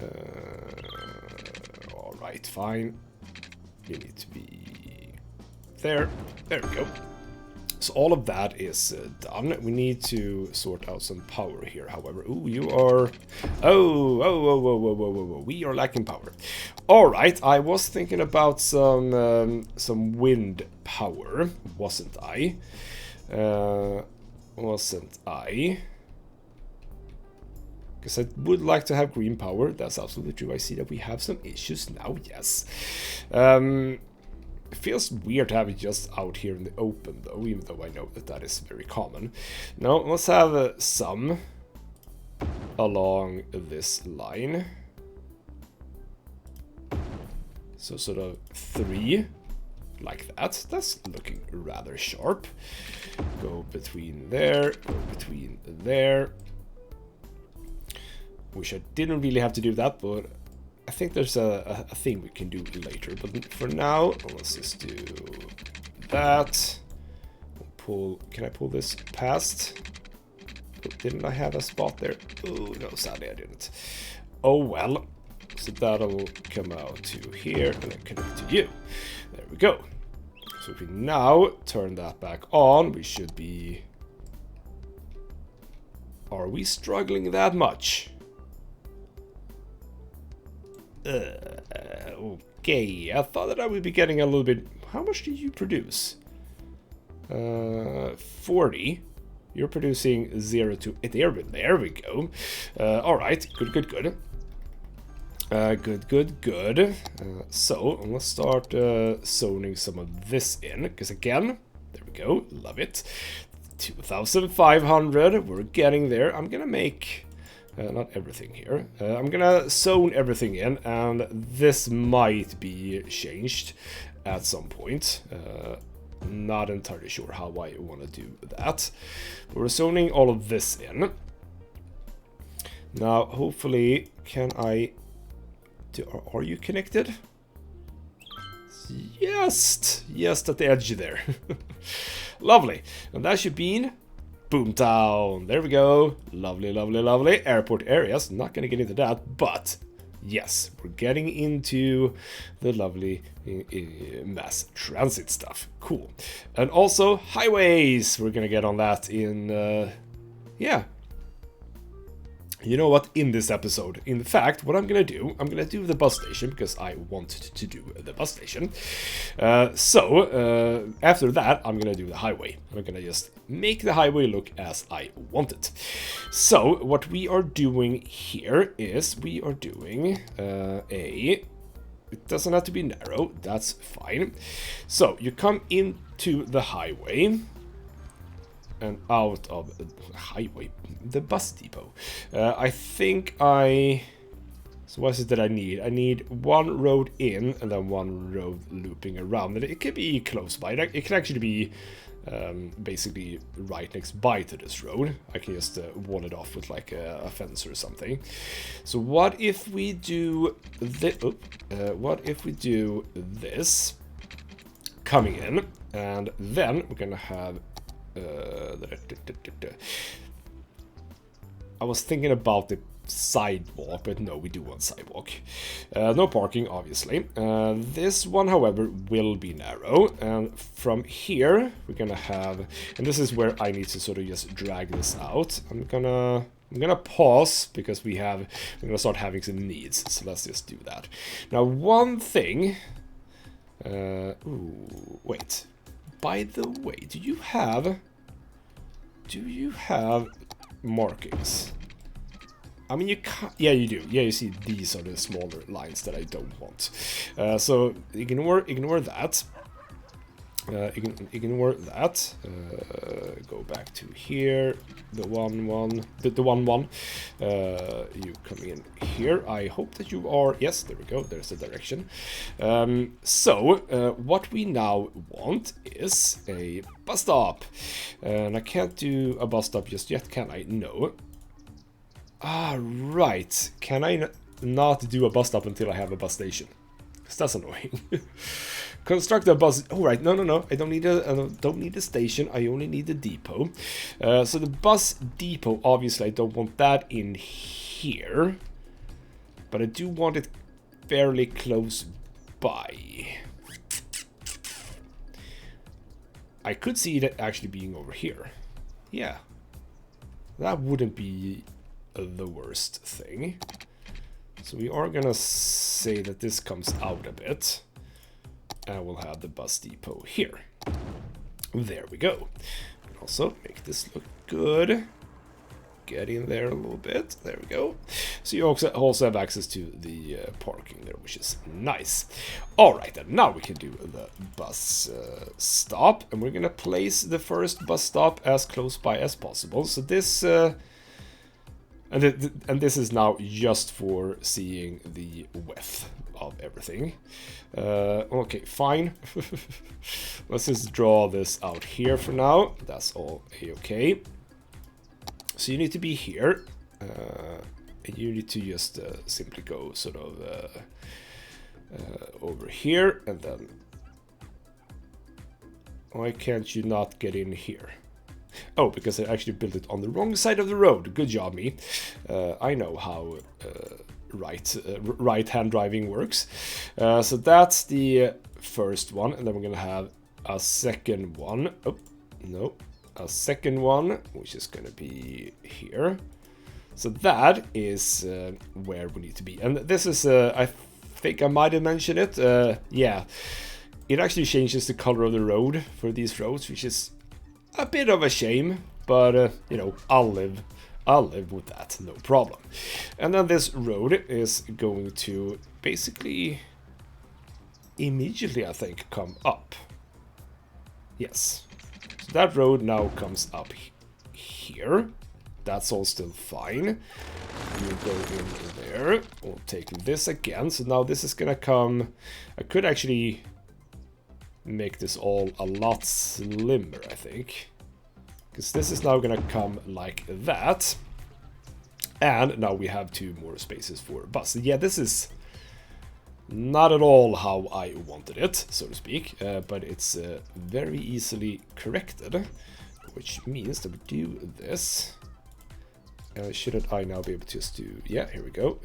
alright, fine. You need to be there. There we go. So all of that is done. We need to sort out some power here, however. Ooh, you are... Oh, we are lacking power. Alright, I was thinking about some wind power, wasn't I? Wasn't I? Because I would like to have green power. That's absolutely true. I see that we have some issues now, yes. It feels weird to have it just out here in the open, though, even though I know that that is very common. Now, let's have some along this line. So sort of 3, like that. That's looking rather sharp. Go between there, go between there. Wish I didn't really have to do that, but I think there's a thing we can do later, but for now, let's just do that. Can I pull this past? Didn't I have a spot there? Oh, no, sadly I didn't. Oh, well. So that'll come out to here and then connect to you. There we go. So if we now turn that back on, we should be... Are we struggling that much? Okay, I thought that I would be getting a little bit... How much do you produce? 40. You're producing 0 to... There we go. Alright, good. Good. So, let's start zoning some of this in, because again, there we go, love it. 2,500, we're getting there. I'm gonna make... not everything here. I'm gonna zone everything in, and this might be changed at some point. Not entirely sure how I want to do that. We're zoning all of this in. Now, hopefully, can I... Are you connected? Yes! Yes, at the edge there. Lovely. And that should be Boomtown. There we go. Lovely. Airport areas. Not going to get into that, but yes, we're getting into the lovely mass transit stuff. Cool. And also highways. We're going to get on that in, yeah. You know what, in this episode, in fact, what I'm gonna do the bus station, because I wanted to do the bus station. So, after that, I'm gonna do the highway. I'm gonna just make the highway look as I want it. So, what we are doing here is, we are doing it doesn't have to be narrow, that's fine. So, you come into the highway, and out of the highway, the bus depot. I think so what is it that I need? I need one road in and then one road looping around. And it could be close by. It can actually be basically right next by to this road. I can just wall it off with like a fence or something. So what if we do this coming in, and then we're gonna have I was thinking about the sidewalk, but no, we do want sidewalk. No parking, obviously. This one, however, will be narrow. And from here, we're gonna have... And this is where I need to sort of just drag this out. I'm gonna pause, because we're gonna start having some needs. So let's just do that. Now, one thing... ooh, wait. By the way, do you have markings? I mean, you can't... Yeah, you do. Yeah, you see, these are the smaller lines that I don't want. So ignore that. Ignore that. Go back to here. The one. You come in here. I hope that you are... Yes, there we go. There's the direction. So what we now want is a bus stop. And I can't do a bus stop just yet, can I? No. Ah, right. Can I not do a bus stop until I have a bus station? Because that's annoying. Construct a bus. Oh, right. No. I don't need a station. I only need the depot. So the bus depot, obviously, I don't want that in here. But I do want it fairly close by. I could see it actually being over here. Yeah. That wouldn't be the worst thing. So we are gonna say that this comes out a bit. And we'll have the bus depot here. There we go. And also make this look good. Get in there a little bit. There we go. So you also have access to the parking there, which is nice. Alright, and now we can do the bus stop. And we're gonna place the first bus stop as close by as possible. So this... And this is now just for seeing the width of everything. Okay, fine. Let's just draw this out here for now. That's all a-okay. So you need to be here. And you need to just simply go sort of over here, and then why can't you not get in here? Oh, because I actually built it on the wrong side of the road. Good job, me. I know how right-hand driving works. So that's the first one, and then we're gonna have a second one. Oh, no. A second one, which is gonna be here. So that is where we need to be. And this is, I think I might have mentioned it. Yeah, it actually changes the color of the road for these roads, which is a bit of a shame, but you know, I'll live with that, no problem. And then this road is going to basically immediately, I think, come up. Yes, so that road now comes up here. That's all still fine. You go in there. We'll take this again. So now this is gonna come. I could actually make this all a lot slimmer, I think, because this is now gonna come like that, and now we have 2 more spaces for bus. Yeah, this is not at all how I wanted it, so to speak, but it's very easily corrected, which means that we do this. Shouldn't I now be able to just do, yeah, here we go.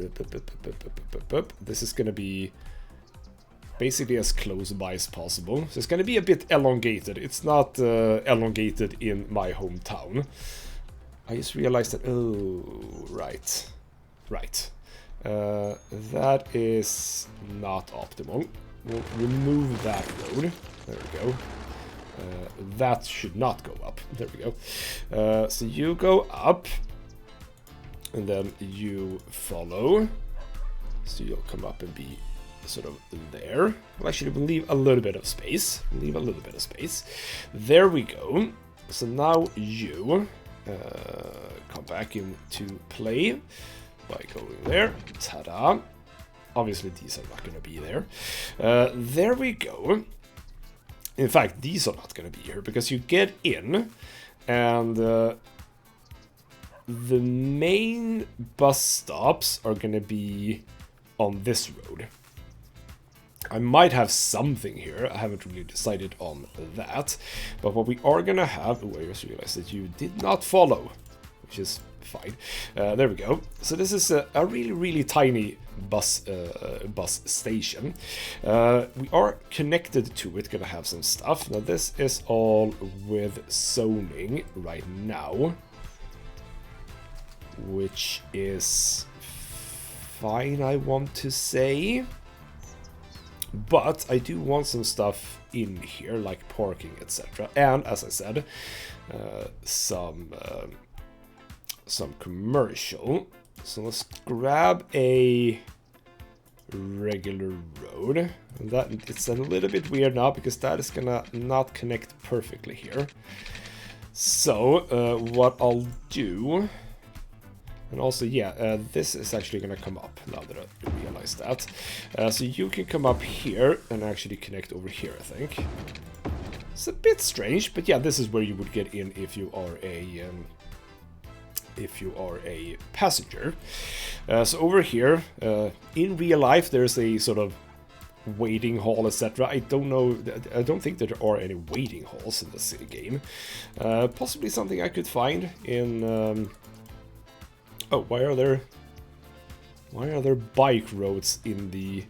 This is gonna be basically as close by as possible. So it's going to be a bit elongated. It's not elongated in my hometown. I just realized that, oh, right. That is not optimal. We'll remove that road. There we go. That should not go up. There we go. So you go up, and then you follow. So you'll come up and be sort of there. Well, actually, we'll leave a little bit of space. There we go. So now you come back into play by going there. Ta-da! Obviously, these are not going to be there. There we go. In fact, these are not going to be here because you get in, and the main bus stops are going to be on this road. I might have something here. I haven't really decided on that. But what we are gonna have... Oh, I just realized that you did not follow, which is fine. There we go. So this is a really, really tiny bus station. We are connected to it, gonna have some stuff. Now this is all with zoning right now, which is fine, I want to say. But I do want some stuff in here, like parking, etc. And, as I said, some commercial. So let's grab a regular road. That it's a little bit weird now, because that is gonna not connect perfectly here. So, what I'll do... And also, yeah, this is actually going to come up, now that I realize that. So you can come up here and actually connect over here, I think. It's a bit strange, but yeah, this is where you would get in if you are a passenger. So over here, in real life, there's a sort of waiting hall, etc. I don't think that there are any waiting halls in this game. Possibly something I could find in... Oh, why are there bike roads in the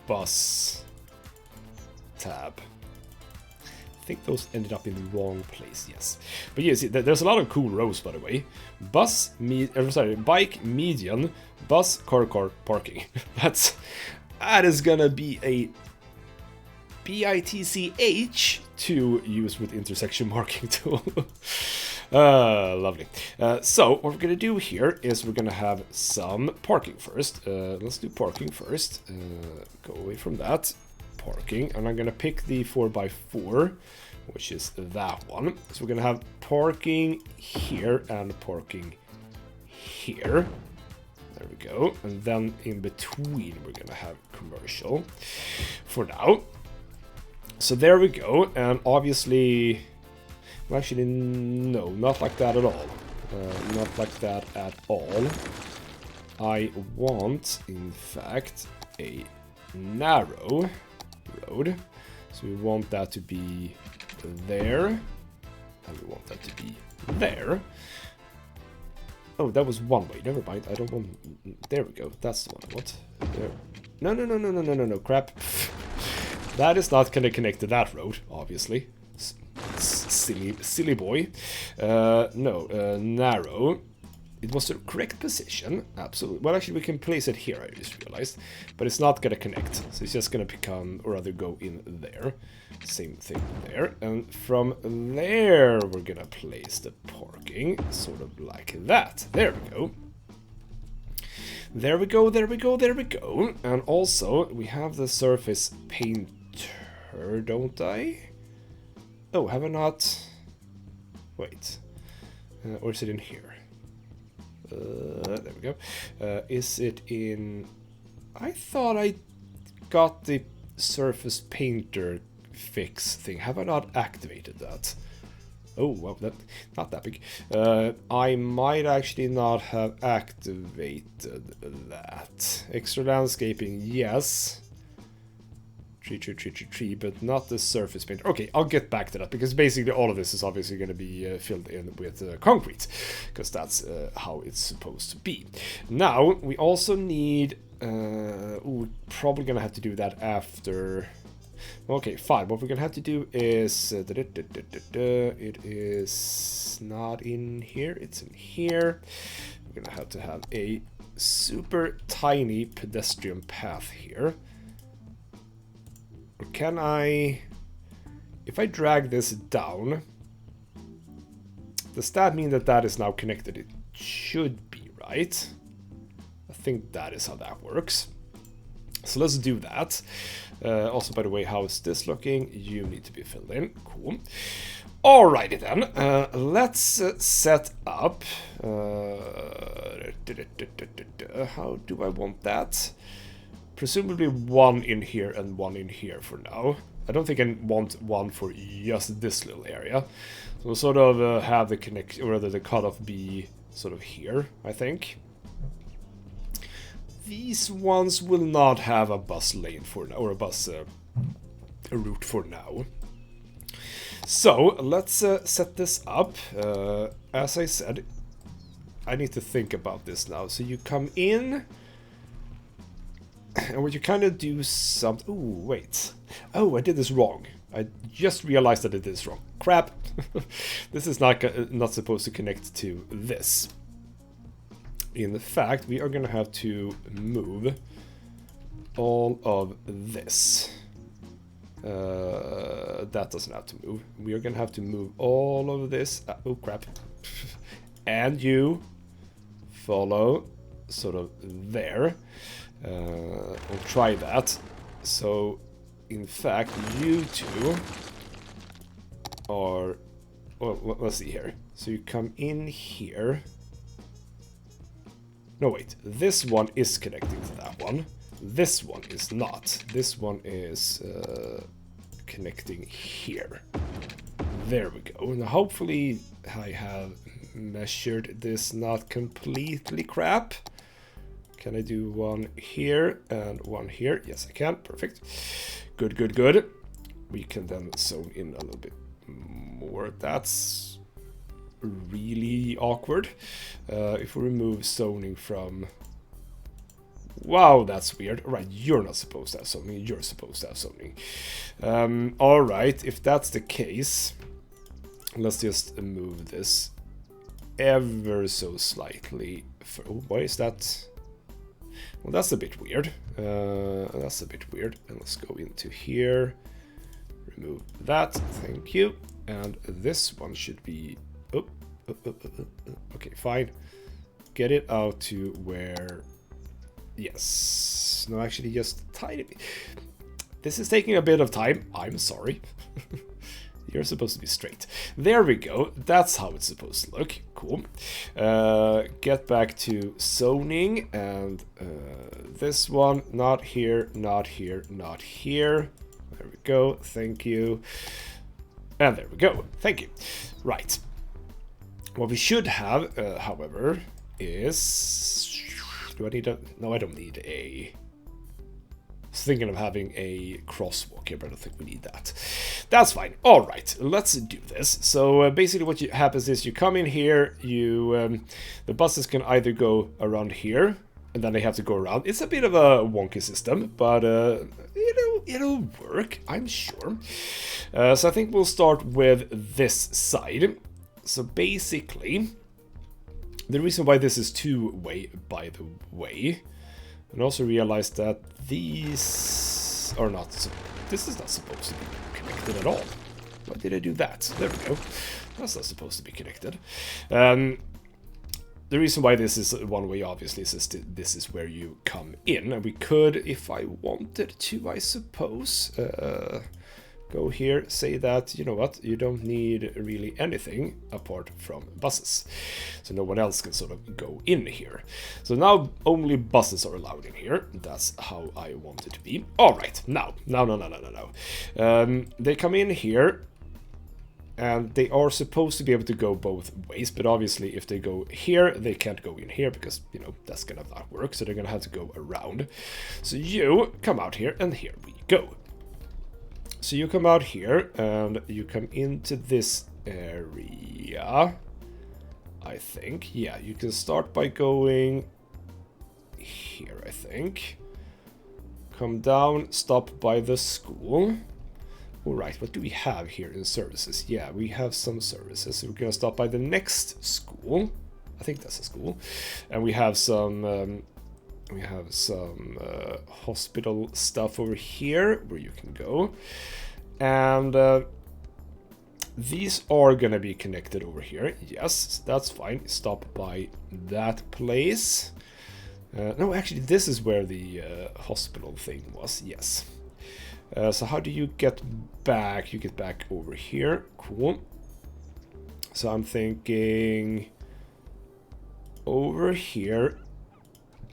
bus tab? I think those ended up in the wrong place, yes. But yeah, see, there's a lot of cool rows, by the way. Bike, median, bus, car, parking. That is gonna be a BITCH to use with intersection marking tool. Lovely. So what we're gonna do here is we're gonna have some parking first. Let's do parking first. Go away from that. Parking, and I'm gonna pick the 4x4, which is that one. So we're gonna have parking here and parking here. There we go. And then in between we're gonna have commercial for now. So there we go, and obviously... Well, actually, no, not like that at all. Not like that at all. I want, in fact, a narrow road. So we want that to be there, and we want that to be there. Oh, that was one way. Never mind. I don't want... There we go. That's the one I want. There. No, crap. That is not going to connect to that road, obviously. Silly boy. No, narrow. It was the correct position, absolutely. Well, actually, we can place it here, I just realized. But it's not going to connect, so it's just going to become, or rather go in there. Same thing there. And from there, we're going to place the parking, sort of like that. There we go. There we go, there we go, there we go. And also, we have the surface painter, don't I? Oh, have I not? Wait. Or is it in here? There we go. Is it in... I thought I got the surface painter fix thing. Have I not activated that? Oh, well, not that big. I might actually not have activated that. Extra landscaping, yes. Tree, but not the surface paint. Okay, I'll get back to that, because basically all of this is obviously going to be filled in with concrete, because that's how it's supposed to be. Now, we also need... we're probably going to have to do that after... Okay, fine. What we're going to have to do is... it is not in here, it's in here. We're going to have a super tiny pedestrian path here. Or can I... If I drag this down, does that mean that that is now connected? It should be, right? I think that is how that works. So let's do that. Also, by the way, how is this looking? You need to be filled in. Cool. Alrighty then. Let's set up... how do I want that? Presumably one in here and one in here for now. I don't think I want one for just this little area. So we'll sort of have the connection, or rather the cutoff be sort of here, I think. These ones will not have a bus lane for now, or a bus route for now. So let's set this up. As I said, I need to think about this now. So you come in... And what you kind of do something... Ooh, wait. Oh, I did this wrong. I just realized that I did this wrong. Crap. This is not supposed to connect to this. In fact, we are going to have to move all of this. That doesn't have to move. We are going to have to move all of this. Oh, crap. And you follow sort of there. We'll try that. So, in fact, you two are... Well, let's see here. So you come in here. No, wait. This one is connecting to that one. This one is not. This one is connecting here. There we go. Now, hopefully I have measured this not completely crap. Can I do one here and one here? Yes, I can. Perfect. Good, good, good. We can then zone in a little bit more. That's really awkward. If we remove zoning from... Wow, that's weird. Alright, you're not supposed to have zoning. You're supposed to have zoning. Alright, if that's the case, let's just move this ever so slightly. Oh, why is that? Well, that's a bit weird. That's a bit weird. And let's go into here. Remove that. Thank you. And this one should be... Okay, fine. Get it out to where... Yes. No, actually, just a tiny bit. This is taking a bit of time. I'm sorry. You're supposed to be straight. There we go. That's how it's supposed to look. Cool. Get back to zoning. And this one. Not here, not here, not here. There we go. Thank you. And there we go. Thank you. Right. What we should have, however, is... Do I need a... No, I don't need a... I was thinking of having a crosswalk here, but I don't think we need that. That's fine. All right, let's do this. So basically what happens is you come in here, you the buses can either go around here, and then they have to go around. It's a bit of a wonky system, but it'll work, I'm sure. So I think we'll start with this side. So basically, the reason why this is two-way, by the way, and also realize that these are not... This is not supposed to be connected at all. Why did I do that? There we go. That's not supposed to be connected. The reason why this is one way, obviously, is this is where you come in. And we could, if I wanted to, I suppose, go here, say that, you know what, you don't need really anything apart from buses. So no one else can sort of go in here. So now only buses are allowed in here. That's how I want it to be. All right, now. They come in here, and they are supposed to be able to go both ways, but obviously if they go here, they can't go in here because, you know, that's gonna not work, so they're gonna have to go around. So you come out here, and here we go. So you come out here, and you come into this area, I think. Yeah, you can start by going here, I think. Come down, stop by the school. Alright, what do we have here in services? Yeah, we have some services. So we're gonna stop by the next school. I think that's a school. And we have some... hospital stuff over here where you can go, and these are gonna be connected over here. Yes, that's fine. Stop by that place. No, actually, this is where the hospital thing was. Yes. So how do you get back? You get back over here. Cool. So I'm thinking over here,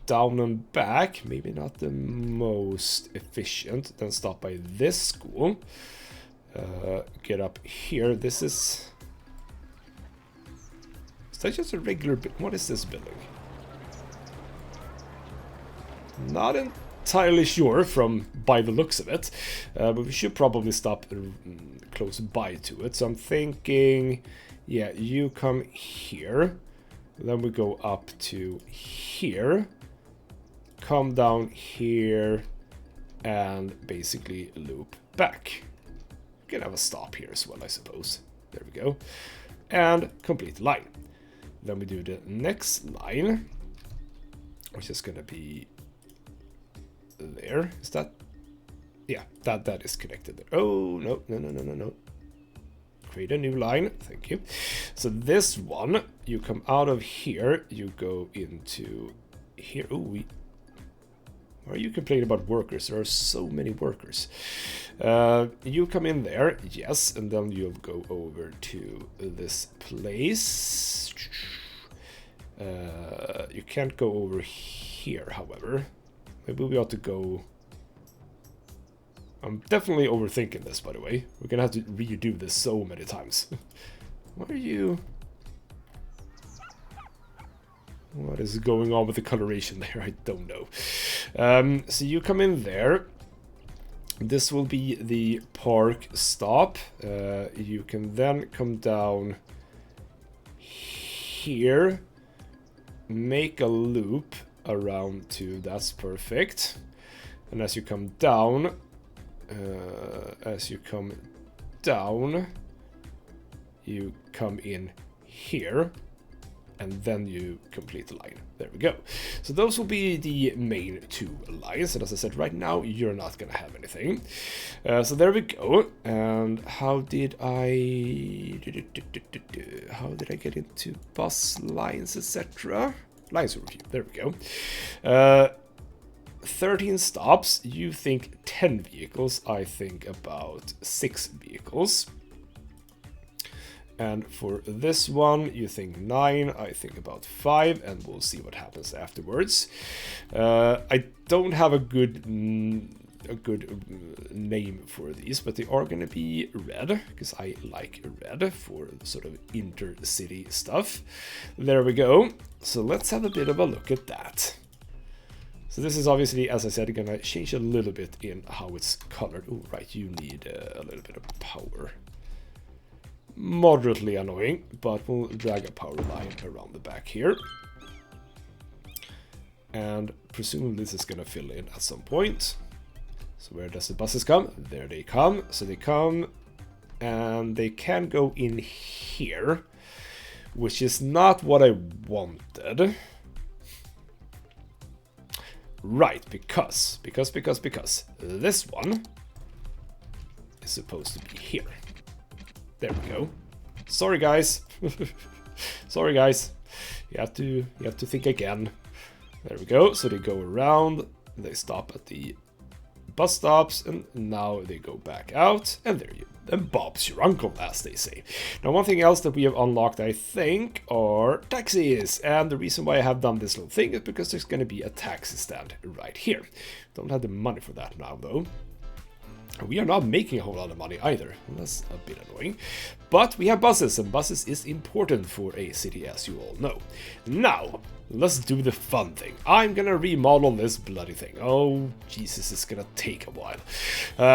down and back, maybe not the most efficient. Then stop by this school. Get up here. This is that just a regular what is this building? Not entirely sure from by the looks of it, but we should probably stop close by to it. So I'm thinking, yeah, you come here, then we go up to here, come down here, and basically loop back. We can have a stop here as well, I suppose. There we go. And complete the line. Then we do the next line, which is going to be there. Is that? Yeah, that is connected there. Oh, no. Create a new line. Thank you. So this one, you come out of here, you go into here. Oh, why are you complaining about workers? There are so many workers. You come in there, yes, and then you'll go over to this place. You can't go over here, however. Maybe we ought to go... I'm definitely overthinking this, by the way. We're gonna have to redo this so many times. What are you... What is going on with the coloration there? I don't know. So you come in there. This will be the park stop. You can then come down here, make a loop around to, that's perfect. And as you come down, you come in here, and then you complete the line. There we go. So those will be the main two lines. And as I said, right now, you're not going to have anything. So there we go. And how did I... How did I get into bus lines, etc.? Lines overview. There we go. 13 stops. You think 10 vehicles. I think about 6 vehicles. And for this one, you think 9, I think about 5, and we'll see what happens afterwards. I don't have a good name for these, but they are going to be red, because I like red for sort of intercity stuff. There we go. So let's have a bit of a look at that. So this is obviously, as I said, gonna change a little bit in how it's colored. Oh, right, you need a little bit of power. Moderately annoying, but we'll drag a power line around the back here. And presumably this is gonna fill in at some point. So where does the buses come? There they come. So they come, and they can go in here, which is not what I wanted. Right, because this one is supposed to be here. There we go. Sorry, guys. Sorry, guys. You have to think again. There we go. So they go around. They stop at the bus stops, and now they go back out. And there you. And Bob's your uncle, as they say. Now, one thing else that we have unlocked, I think, are taxis. And the reason why I have done this little thing is because there's going to be a taxi stand right here. Don't have the money for that now, though. We are not making a whole lot of money either. That's a bit annoying. But we have buses, and buses is important for a city, as you all know. Now, let's do the fun thing. I'm gonna remodel this bloody thing. Oh, Jesus, it's gonna take a while.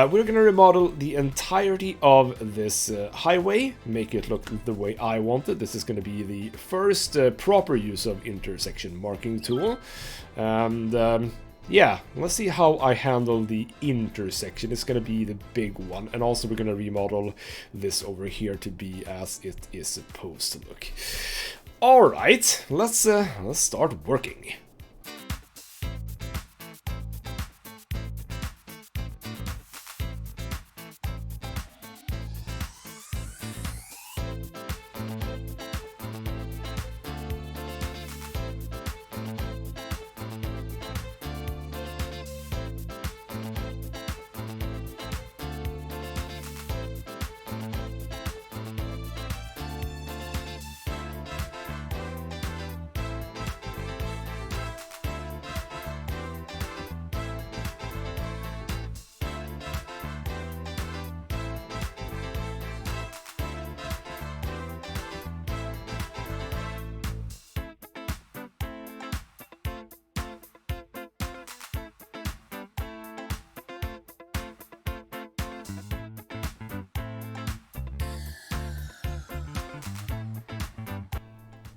We're gonna remodel the entirety of this highway, make it look the way I want it. This is gonna be the first proper use of intersection marking tool. And yeah, let's see how I handle the intersection. It's gonna be the big one, and also we're gonna remodel this over here to be as it is supposed to look. All right, let's start working.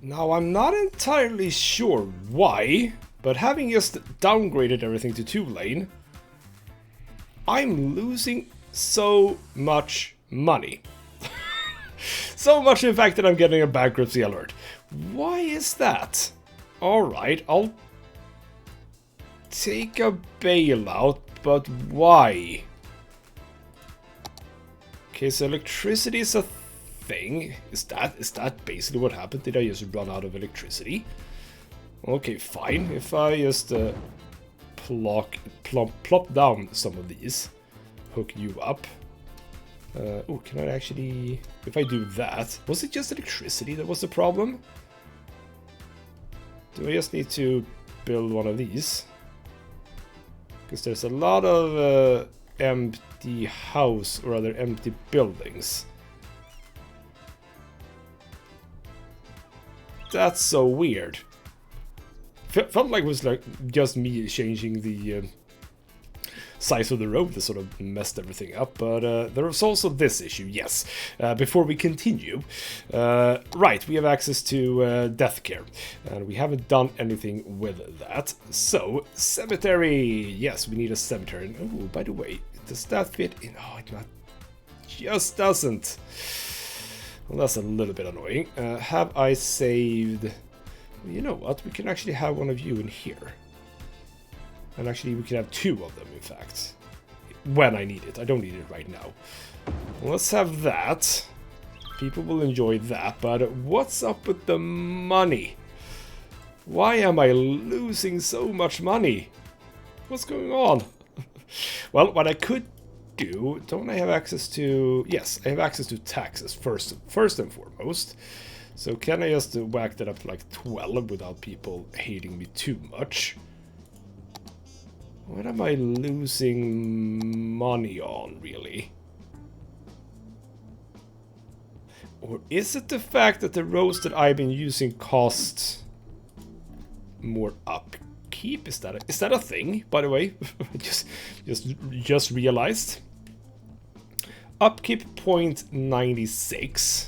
Now, I'm not entirely sure why, but having just downgraded everything to 2-lane, I'm losing so much money. So much, in fact, that I'm getting a bankruptcy alert. Why is that? Alright, I'll take a bailout, but why? Okay, so electricity is a thing. Is that basically what happened? Did I just run out of electricity? Okay, fine. If I just plop down some of these, hook you up. Oh, can I actually... If I do that... Was it just electricity that was the problem? Do I just need to build one of these? Because there's a lot of empty house, or rather empty buildings. That's so weird. Felt like it was like just me changing the size of the road that sort of messed everything up, but there was also this issue, yes. Before we continue, right, we have access to death care, and we haven't done anything with that. So, cemetery, yes, we need a cemetery. Oh, by the way, does that fit in? Oh, it not just doesn't. Well, that's a little bit annoying. Have I saved... You know what? We can actually have one of you in here. And actually, we can have 2 of them, in fact. When I need it. I don't need it right now. Let's have that. People will enjoy that. But what's up with the money? Why am I losing so much money? What's going on? Well, what I could do, don't I have access to... Yes, I have access to taxes first and foremost. So can I just whack that up to like 12 without people hating me too much? What am I losing money on, really? Or is it the fact that the roads that I've been using cost more upkeep? upkeep. Is that a thing, by the way? just realized. Upkeep 0.96.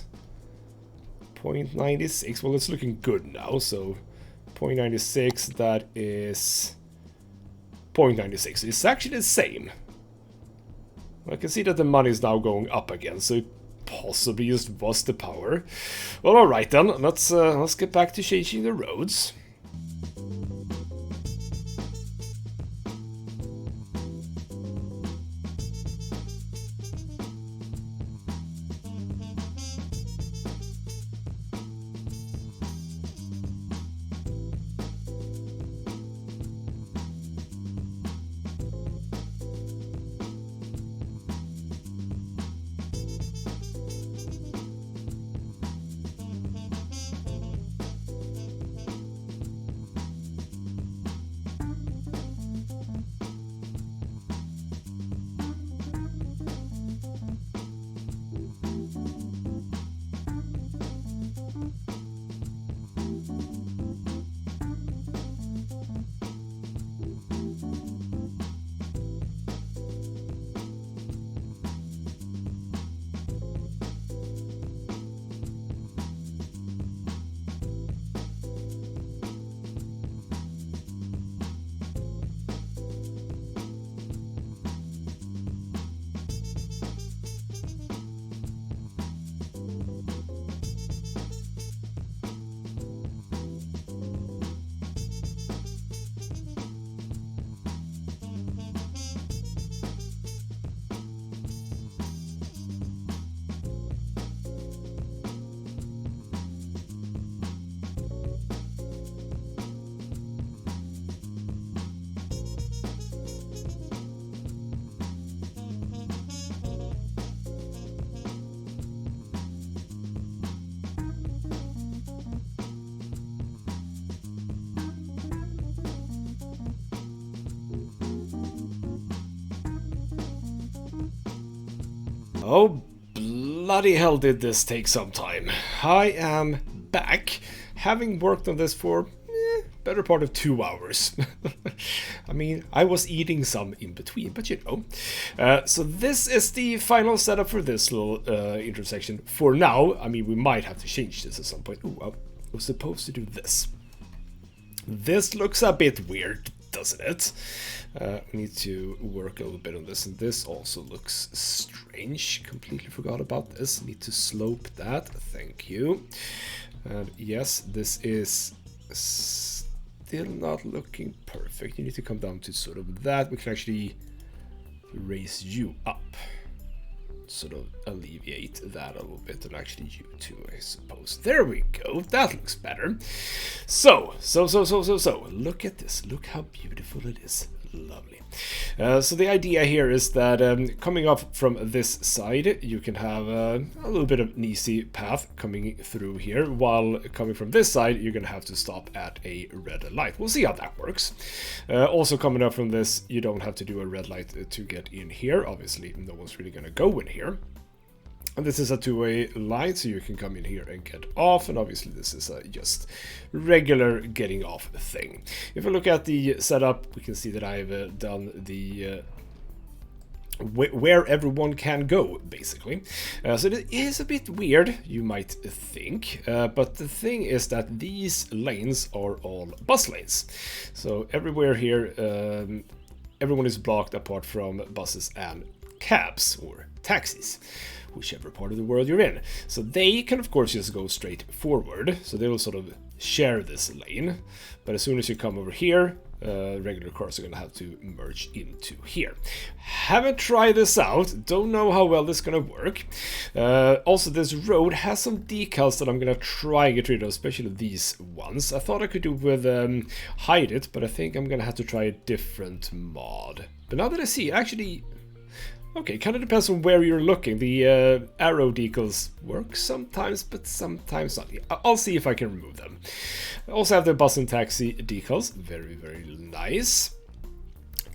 0.96. Well, it's looking good now. So 0.96. That is 0.96. It's actually the same. I can see that the money is now going up again. So it possibly just was the power. Well, all right then. Let's get back to changing the roads. Oh, bloody hell did this take some time. I am back, having worked on this for better part of 2 hours. I mean, I was eating some in between, but you know. So this is the final setup for this little intersection for now. I mean, we might have to change this at some point. Ooh, I was supposed to do this. This looks a bit weird, doesn't it? We need to work a little bit on this, and this also looks strange. Completely forgot about this. Need to slope that. Thank you. And yes, this is still not looking perfect. You need to come down to sort of that. We can actually raise you up, sort of alleviate that a little bit, and actually you too, I suppose. There we go. That looks better. So look at this. Look how beautiful it is. Lovely. So the idea here is that coming up from this side, you can have a little bit of an easy path coming through here, while coming from this side, you're gonna have to stop at a red light. We'll see how that works. Also coming up from this, you don't have to do a red light to get in here. Obviously, no one's really gonna go in here. And this is a two-way light, so you can come in here and get off, and obviously this is a just regular getting off thing. If we look at the setup, we can see that I've done the where everyone can go, basically. So it is a bit weird, you might think, but the thing is that these lanes are all bus lanes. So everywhere here, everyone is blocked apart from buses and cabs, or taxis, whichever part of the world you're in. So they can of course just go straight forward, so they will sort of share this lane, but as soon as you come over here, regular cars are gonna have to merge into here. Haven't tried this out, don't know how well this is gonna work. Also, this road has some decals that I'm gonna try and get rid of, especially these ones. I thought I could do with hide it, but I think I'm gonna have to try a different mod. But now that I see, actually, okay, kind of depends on where you're looking. The arrow decals work sometimes, but sometimes not. I'll see if I can remove them. I also have the bus and taxi decals. Very, very nice.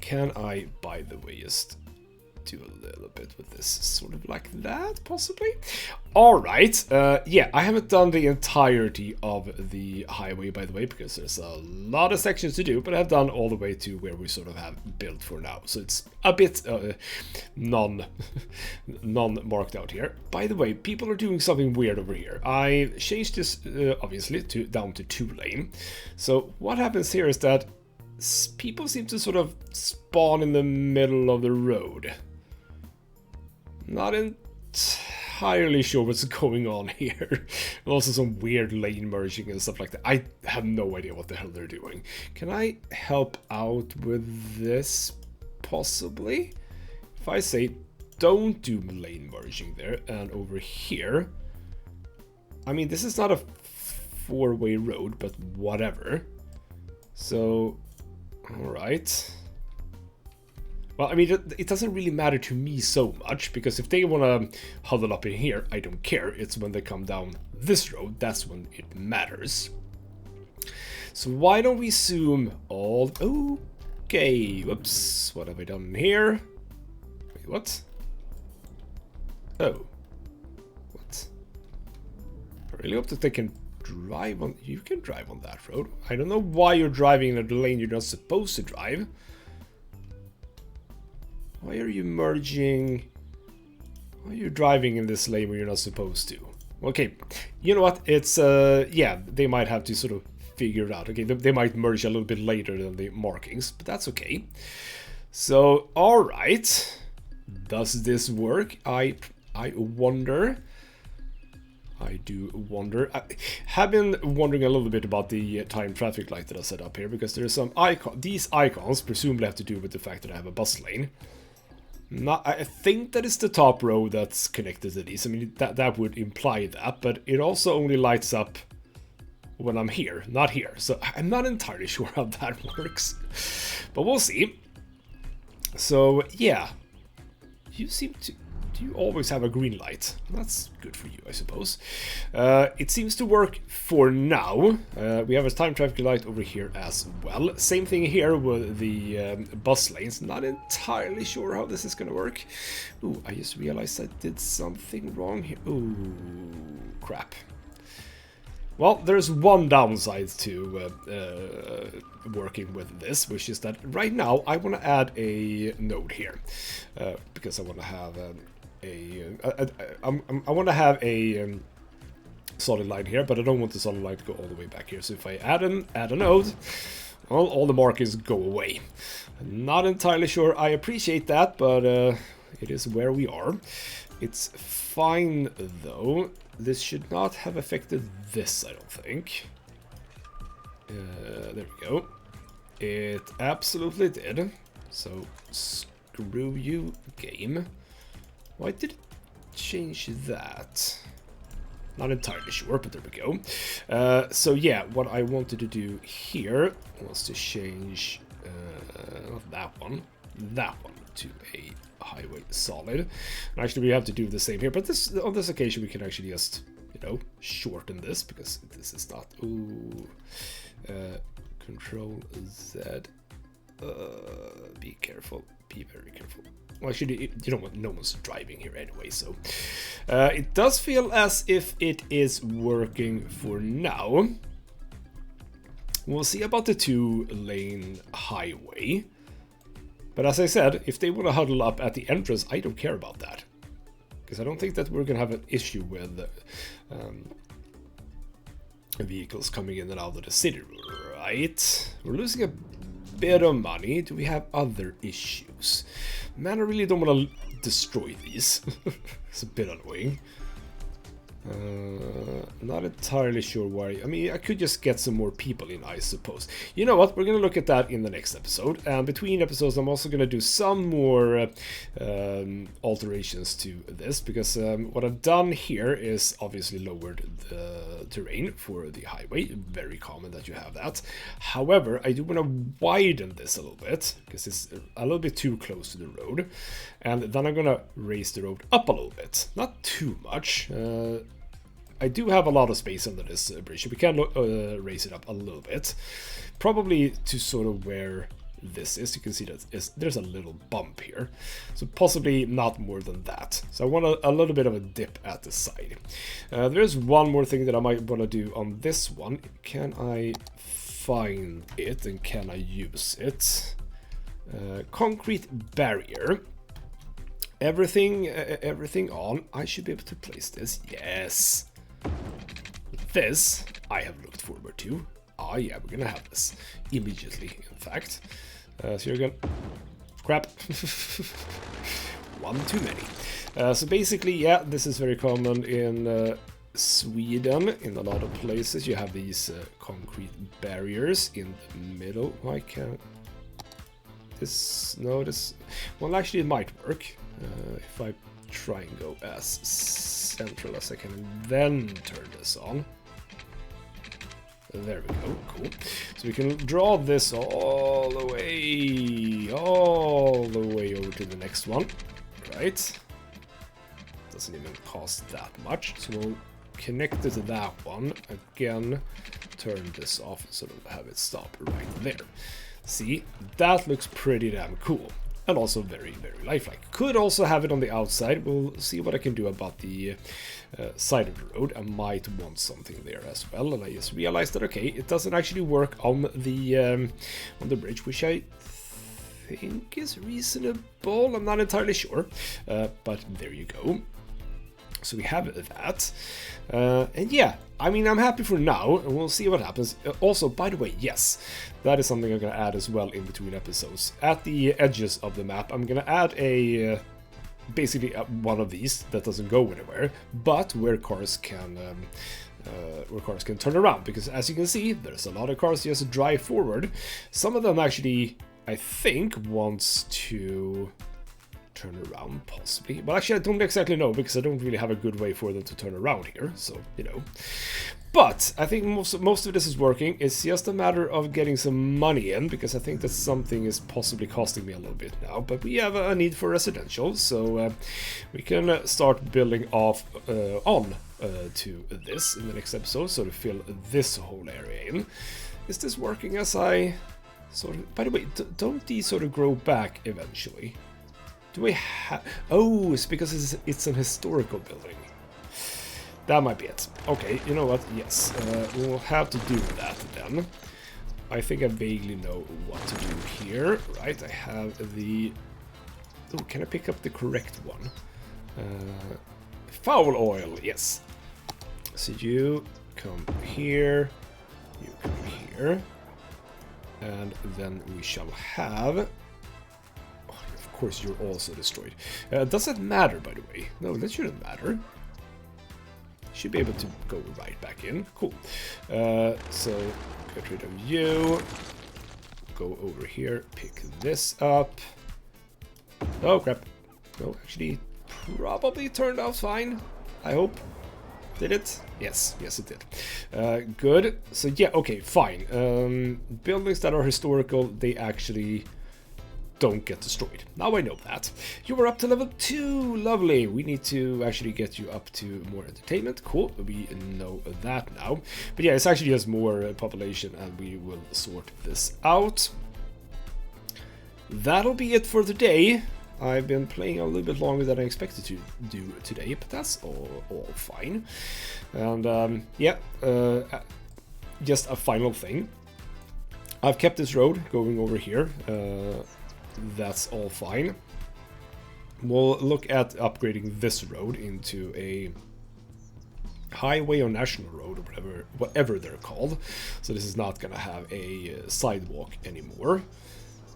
Can I, by the way, just do a little bit with this, sort of like that, possibly. All right, yeah, I haven't done the entirety of the highway, by the way, because there's a lot of sections to do, but I've done all the way to where we sort of have built for now, so it's a bit non-marked out here. By the way, people are doing something weird over here. I changed this, obviously, down to 2-lane. So what happens here is that people seem to sort of spawn in the middle of the road. Not entirely sure what's going on here. Also some weird lane merging and stuff like that. I have no idea what the hell they're doing. Can I help out with this, possibly? If I say don't do lane merging there, and over here, I mean, this is not a 4-way road, but whatever. So, alright. Well, I mean, it doesn't really matter to me so much, because if they want to huddle up in here, I don't care. It's when they come down this road, that's when it matters. So why don't we zoom all... Okay, whoops, what have I done here? Wait, what? Oh. What? I really hope that they can drive on... You can drive on that road. I don't know why you're driving in a lane you're not supposed to drive. Why are you merging? Why are you driving in this lane where you're not supposed to? Okay, you know what? It's, yeah, they might have to sort of figure it out. Okay, they might merge a little bit later than the markings, but that's okay. So, alright. Does this work? I wonder. I do wonder. I have been wondering a little bit about the time traffic light that I set up here, because there's some these icons presumably have to do with the fact that I have a bus lane. I think that is the top row that's connected to these. I mean, that would imply that, but it also only lights up when I'm here, not here. So I'm not entirely sure how that works, but we'll see. So yeah, you seem to... You always have a green light. That's good for you, I suppose. It seems to work for now. We have a time traffic light over here as well. Same thing here with the bus lanes. Not entirely sure how this is going to work. Ooh, I just realized I did something wrong here. Ooh, crap. Well, there's one downside to working with this, which is that right now I want to add a node here. Because I want to have... I want to have a solid line here, but I don't want the solid line to go all the way back here. So if I add a node, well, all the markings go away. Not entirely sure I appreciate that, but it is where we are. It's fine though. This should not have affected this, I don't think. There we go. It absolutely did. So screw you, game. Why did it change that? Not entirely sure, but there we go. So yeah, what I wanted to do here was to change not that one to a highway solid. And actually, we have to do the same here, but this on this occasion we can actually just, you know, shorten this, because this is not... Ooh, Control Z. Be careful. Be very careful. Well, actually, you know what? No one's driving here anyway, so... it does feel as if it is working for now. We'll see about the 2-lane highway. But as I said, if they want to huddle up at the entrance, I don't care about that. Because I don't think that we're going to have an issue with vehicles coming in and out of the city, right? We're losing a bit of money. Do we have other issues? Man, I really don't want to destroy these. It's a bit annoying. Not entirely sure why. I mean, I could just get some more people in, I suppose. You know what? We're going to look at that in the next episode. And between episodes, I'm also going to do some more alterations to this. Because what I've done here is obviously lowered the terrain for the highway. Very common that you have that. However, I do want to widen this a little bit, because it's a little bit too close to the road. And then I'm going to raise the road up a little bit. Not too much. I do have a lot of space under this bridge. We can raise it up a little bit. Probably to sort of where this is. You can see that there's a little bump here. So possibly not more than that. So I want a little bit of a dip at the side. There's one more thing that I might want to do on this one. Can I find it and can I use it? Concrete barrier. Everything on. I should be able to place this. Yes. This I have looked forward to. Oh yeah, we're gonna have this immediately, in fact. So you're gonna... Crap. One too many. So basically, yeah, this is very common in Sweden. In a lot of places you have these concrete barriers in the middle. Why can't... This... No, this... Well, actually it might work. If I try and go as central as I can and then turn this on. There we go, cool. So we can draw this all the way over to the next one, right? Doesn't even cost that much, so we'll connect it to that one. Again, turn this off so we'll have it stop right there. See, that looks pretty damn cool. And also very, very lifelike. Could also have it on the outside. We'll see what I can do about the side of the road. I might want something there as well. And I just realized that, okay, it doesn't actually work on the bridge, which I think is reasonable. I'm not entirely sure. But there you go. So we have that. And yeah, I mean, I'm happy for now, and we'll see what happens. Also, by the way, yes, that is something I'm going to add as well in between episodes. At the edges of the map, I'm going to add a... basically one of these that doesn't go anywhere, but where cars can turn around. Because as you can see, there's a lot of cars just drive forward. Some of them actually, I think, wants to... turn around, possibly. Well, actually, I don't exactly know, because I don't really have a good way for them to turn around here, so, you know. But I think most of this is working. It's just a matter of getting some money in, because I think that something is possibly costing me a little bit now. But we have a need for residential, so we can start building off on to this in the next episode, so to fill this whole area in. Is this working as I sort of... By the way, don't these sort of grow back eventually? Do we have... Oh, it's because it's an historical building. That might be it. Okay, you know what? Yes, we'll have to do that then. I think I vaguely know what to do here. Right, I have the... Oh, can I pick up the correct one? Foul oil, yes. So you come here. You come here. And then we shall have... Of course, you're also destroyed. Does that matter, by the way? No, that shouldn't matter. Should be able to go right back in. Cool. So, get rid of you. Go over here, pick this up. Oh, crap. No, actually, probably turned out fine. I hope. Did it? Yes, yes it did. Good. So, yeah, okay, fine. Buildings that are historical, they actually... don't get destroyed. Now I know that. You are up to level 2. Lovely. We need to actually get you up to more entertainment. Cool. We know that now. But yeah, it's actually just more population and we will sort this out. That'll be it for today. I've been playing a little bit longer than I expected to do today, but that's all fine. And yeah, just a final thing. I've kept this road going over here. That's all fine. We'll look at upgrading this road into a highway or national road or whatever they're called. So this is not gonna have a sidewalk anymore.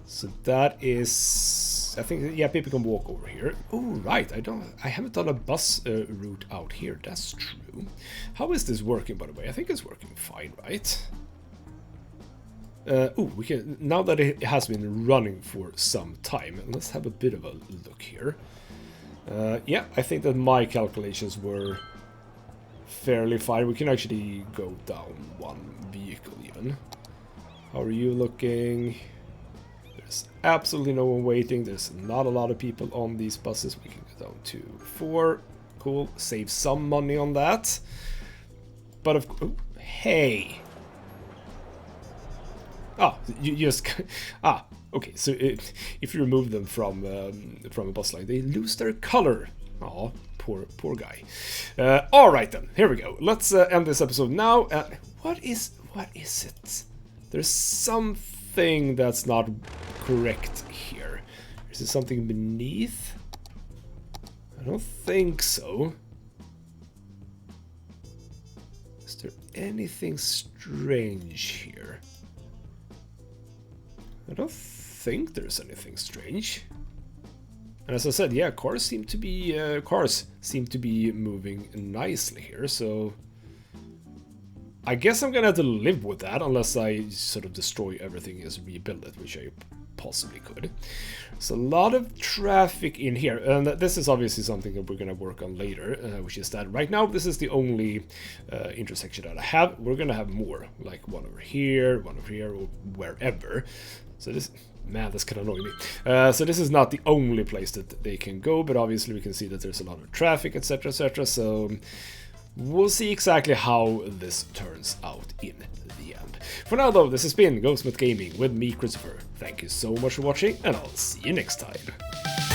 So that is, I think, yeah, people can walk over here. Oh, right, I haven't done a bus route out here. That's true. How is this working, by the way? I think it's working fine, right? Oh, we can, now that it has been running for some time, let's have a bit of a look here. Yeah, I think that my calculations were fairly fine. We can actually go down one vehicle even. How are you looking? There's absolutely no one waiting. There's not a lot of people on these buses. We can go down to 4. Cool, save some money on that. But of course, oh, hey! Ah, you just... ah, okay, so if you remove them from a boss line, they lose their color. Oh, poor guy. Alright then, here we go. Let's end this episode now. What is it? There's something that's not correct here. Is there something beneath? I don't think so. Is there anything strange here? I don't think there's anything strange. And as I said, yeah, cars seem to be moving nicely here, so I guess I'm gonna have to live with that unless I sort of destroy everything and rebuild it, which I possibly could. So a lot of traffic in here, and this is obviously something that we're gonna work on later, which is that right now this is the only intersection that I have. We're gonna have more, like one over here, or wherever. So this, man, that's kind of annoying me. So this is not the only place that they can go, but obviously we can see that there's a lot of traffic, etc., etc. So we'll see exactly how this turns out in the end. For now, though, this has been ghostmutgaming with me, Christopher. Thank you so much for watching, and I'll see you next time.